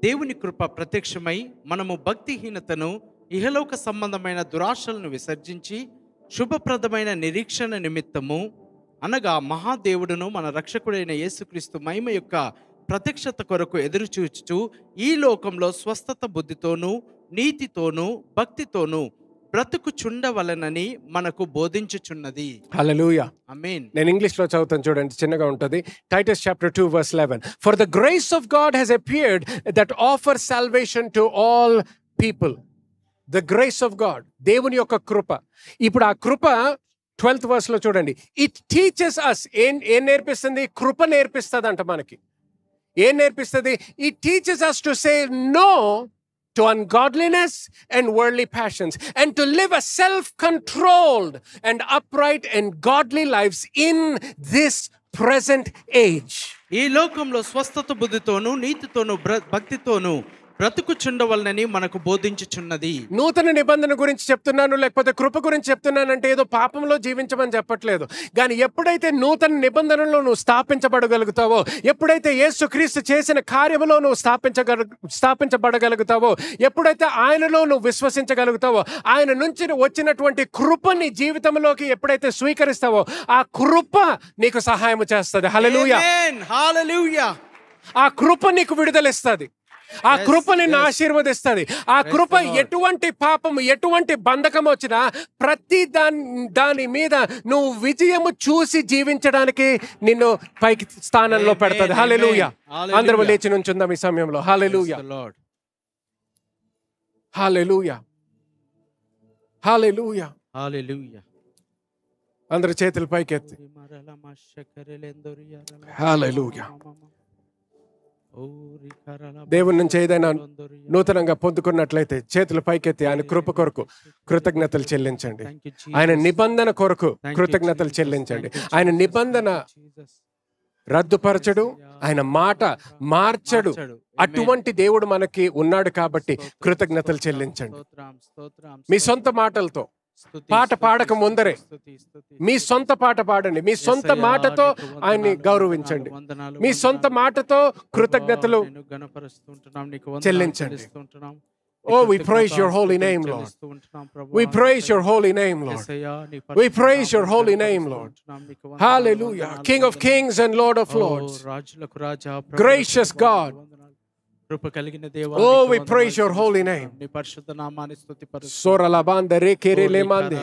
దేవుని కృప ప్రత్యక్షమై మనము భక్తిహీనతను ఇహలోక సంబంధమైన దురాశలను విసర్జించి శుభప్రదమైన నిరీక్షణ నిమిత్తము అనగా మహాదేవుడును మన రక్షకుడైన యేసుక్రీస్తు మహిమ యొక్క ప్రత్యక్షత కొరకు ఎదురుచూచుచు ఈ లోకంలో స్వస్థత బుద్ధితోనూ నీతితోనూ భక్తితోనూ బ్రతుకుచుండవలనని మనకు బోధించుచున్నది. హల్లెలూయా. ఆమేన్. నేను ఇంగ్లీష్లో చదువుతాను చూడండి, చిన్నగా ఉంటుంది. Titus chapter 2 verse 11. For the grace of God has appeared that offers salvation to all people. The grace of God, దేవుని యొక్క కృప. ఇప్పుడు ఆ కృప 12th verse లో చూడండి. It teaches us, ఏం నేర్పిస్తుంది? కృప నేర్పిస్తుంది అంట మనకి. ఏం నేర్పిస్తుంది? It teaches us to say no to ungodliness and worldly passions, and to live a self-controlled and upright and godly lives in this present age. ఈ లోకంలో స్వస్థత బుద్ధితోనూ నీతితోనూ భక్తితోనూ బ్రతుకుచుండవలనని మనకు బోధించుచున్నది. నూతన నిబంధన గురించి చెప్తున్నాను, లేకపోతే కృప గురించి చెప్తున్నానంటే ఏదో పాపంలో జీవించమని చెప్పట్లేదు. కానీ ఎప్పుడైతే నూతన నిబంధనలో నువ్వు స్థాపించబడగలుగుతావో, ఎప్పుడైతే యేసుక్రీస్తు చేసిన కార్యములో నువ్వు స్థాపించబడగలుగుతావో, ఎప్పుడైతే ఆయనలో నువ్వు విశ్వసించగలుగుతావో, ఆయన నుంచి వచ్చినటువంటి కృప నీ జీవితంలోకి ఎప్పుడైతే స్వీకరిస్తావో, ఆ కృప నీకు సహాయం చేస్తుంది. హల్లెలూయా. ఆమేన్. హల్లెలూయా. ఆ కృప నీకు విడుదలిస్తుంది. ఆ కృప నిన్ను ఆశీర్వదిస్తుంది. ఆ కృప ఎటువంటి పాపము, ఎటువంటి బంధకం వచ్చినా ప్రతి దాని మీద నువ్వు విజయము చూసి జీవించడానికి నిన్ను పైకి స్థానంలో పెడుతుంది. హల్లెలూయా. అందరూ లేచి నుంచుందాం ఈ సమయంలో. హల్లెలూయా. హల్లెలూయా. హల్లెలూయా. హల్లెలూయా. అందరూ చేతులు పైకెత్తి. హల్లెలూయా. దేవుని నుంచి ఏదైనా నూతనంగా పొందుకున్నట్లయితే చేతులు పైకెత్తి ఆయన కృప కొరకు కృతజ్ఞతలు చెల్లించండి. ఆయన నిబంధన కొరకు కృతజ్ఞతలు చెల్లించండి. ఆయన నిబంధన రద్దుపరచడు, ఆయన మాట మార్చడు. అటువంటి దేవుడు మనకి ఉన్నాడు కాబట్టి కృతజ్ఞతలు చెల్లించండి. మీ సొంత మాటలతో పాట పాడక ముందరే మీ సొంత పాట పాడండి. మీ సొంత మాటతో ఆయన్ని గౌరవించండి. మీ సొంత మాటతో కృతజ్ఞతలు చెల్లించండి. Oh, we praise your holy name, Lord. We praise your holy name, Lord. We praise your holy name, Lord. Hallelujah. King of kings and Lord of lords. Gracious God. Oh, we praise your holy name. Sora la banda re kere le mande.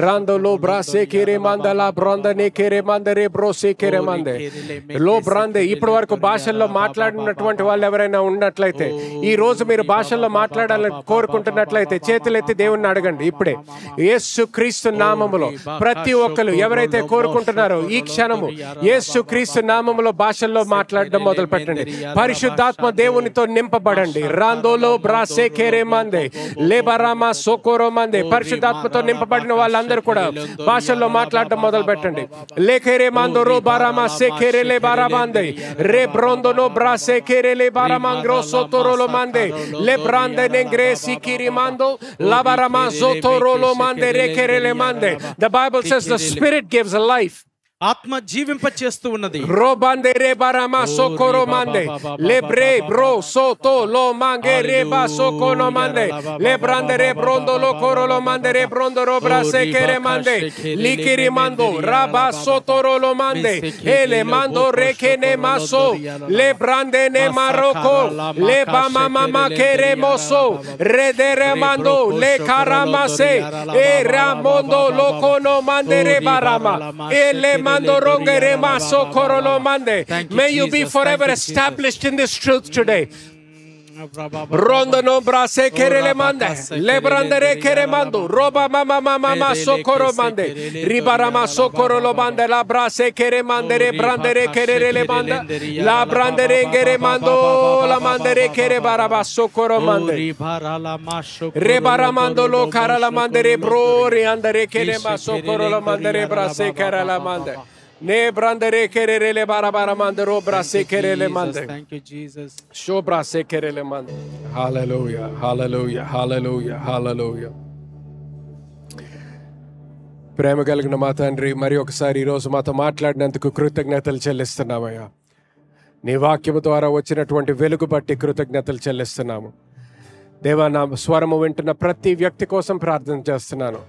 Rando lo brase kere manda la branda ne kere manda re brose kere mande. లో బ్రాందే. ఇప్పటి వరకు భాషల్లో మాట్లాడినటువంటి వాళ్ళు ఎవరైనా ఉన్నట్లయితే, ఈ రోజు మీరు భాషల్లో మాట్లాడాలని కోరుకుంటున్నట్లయితే చేతులెత్తి దేవుణ్ణి అడగండి. ఇప్పుడే యేసు క్రీస్తు నామములో ప్రతి ఒక్కరు ఎవరైతే కోరుకుంటున్నారో ఈ క్షణము యేసు క్రీస్తు నామములో భాషల్లో మాట్లాడడం మొదలు పెట్టండి. పరిశుద్ధాత్మ దేవునితో నింపబడండి. రాందోలో బ్రాసే కేరే మందే లేబరామా సోకోరో మందే. పరిశుద్ధాత్మతో నింపబడిన వాళ్ళందరూ కూడా భాషల్లో మాట్లాడడం మొదలు పెట్టండి. లేఖేరే మాందో రో బారామా సేఖేరే లే బారామాందే రే బ్రోందోనో బ్రాసే కేరే లే బారామాంగ్రో సోతోరోలో మందే లే బ్రాందే నెంగ్రే సికిరి మాందో లాబారామా జోతోరోలో మందే రే కేరే లే మందే. The Bible says the Spirit gives life. ఆత్మ జీవింప చేస్తూ ఉన్నది. రోబాందే రే బారామా సోకోరో మందే లేబ్రే బ్రో సోతో లో మాంగే రే బా సోకోనో మందే లేబ్రాందే రే బ్రోందో లో కోరోలో మందే రే బ్రోందో రో బ్రాసే కేరే మందే లికిరి మందో రాబా సోతోరో లో మందే ఏలే మందో రే కేనే మాసో లేబ్రాందే నే మారోకో లే బామా మామా కేరే మోసో రే దే రే మందో లే కారామాసే ఏ రామోందో లో కోనో మందే రే బారామా ఏలే Mando rongere maso korolo mande. May you be forever established in this truth today. Rondo no brase kerele mande lebrandere kere mando roba mama mama sokoro mande ribarama sokoro lo mande la brase kere mandere brandere kerele le manda la brandere ngere mando la mandere kere baraba sokoro mande rebaramando lo kara la mandere bro riandere kere ma sokoro lo mandere brase kere la mande. Ne brandere kerele bara mandero brase kerele mande. Thank you, Jesus. Sho brase kerele mande. Hallelujah, hallelujah, hallelujah, hallelujah. ప్రేమ కలిగిన మా తండ్రి, మరి ఒకసారి ఈరోజు మాతో మాట్లాడినందుకు కృతజ్ఞతలు చెల్లిస్తున్నామయ్యా. నీ వాక్యము ద్వారా వచ్చినటువంటి వెలుగు బట్టి కృతజ్ఞతలు చెల్లిస్తున్నాము దేవా. నా స్వరము వింటున్న ప్రతి వ్యక్తి కోసం ప్రార్థన చేస్తున్నాను.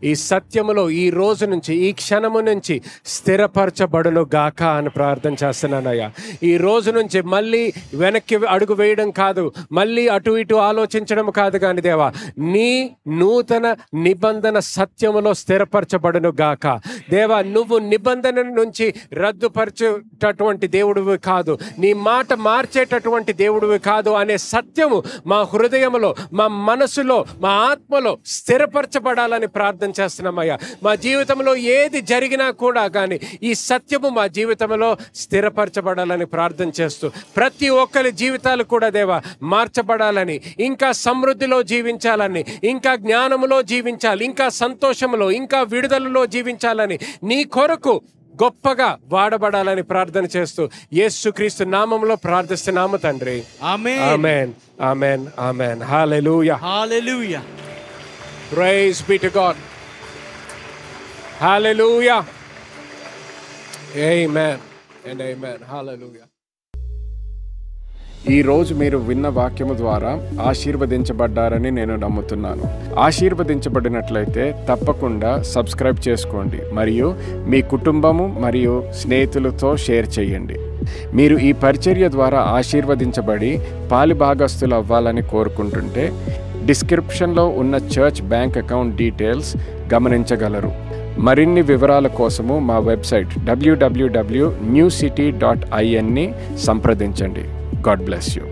ఈ సత్యములో ఈ రోజు నుంచి, ఈ క్షణము నుంచి స్థిరపరచబడును గాక అని ప్రార్థన చేస్తున్నానయ్యా. ఈ రోజు నుంచి మళ్ళీ వెనక్కి అడుగు వేయడం కాదు, మళ్ళీ అటు ఇటు ఆలోచించడం కాదు, కానీ దేవా నీ నూతన నిబంధన సత్యములో స్థిరపరచబడును గాక. దేవా నువ్వు నిబంధన నుంచి రద్దుపరచేటటువంటి దేవుడివి కాదు, నీ మాట మార్చేటటువంటి దేవుడివి కాదు అనే సత్యము మా హృదయములో, మా మనసులో, మా ఆత్మలో స్థిరపరచబడాలని ప్రార్థన చేస్తున్నామయ్యా. మా జీవితంలో ఏది జరిగినా కూడా కానీ ఈ సత్యము మా జీవితంలో స్థిరపరచబడాలని ప్రార్థన చేస్తూ, ప్రతి ఒక్కరి జీవితాలు కూడా దేవా మార్చబడాలని, ఇంకా సమృద్ధిలో జీవించాలని, ఇంకా జ్ఞానములో జీవించాలి, ఇంకా సంతోషములో, ఇంకా విడుదలలో జీవించాలని, నీ కొరకు గొప్పగా వాడబడాలని ప్రార్థన చేస్తూ యేసుక్రీస్తు నామములో ప్రార్థిస్తున్నాము తండ్రి. ఆమేన్. ఆమేన్, ఆమేన్, ఆమేన్. హల్లెలూయా, హల్లెలూయా. Praise be to God. హల్లెలూయా, ఆమేన్ అండ్ ఆమేన్. హల్లెలూయా. ఈ రోజు మీరు విన్న వాక్యము ద్వారా ఆశీర్వదించబడ్డారని నేను నమ్ముతున్నాను. ఆశీర్వదించబడినట్లయితే తప్పకుండా సబ్స్క్రైబ్ చేసుకోండి మరియు మీ కుటుంబము మరియు స్నేహితులతో షేర్ చేయండి. మీరు ఈ పరిచర్య ద్వారా ఆశీర్వదించబడి పాలిభాగస్తులు అవ్వాలని కోరుకుంటుంటే డిస్క్రిప్షన్లో ఉన్న చర్చ్ బ్యాంక్ అకౌంట్ డీటెయిల్స్ గమనించగలరు. మరిన్ని వివరాల కోసము మా వెబ్సైట్ www.newcity.in ని సంప్రదించండి. God bless you.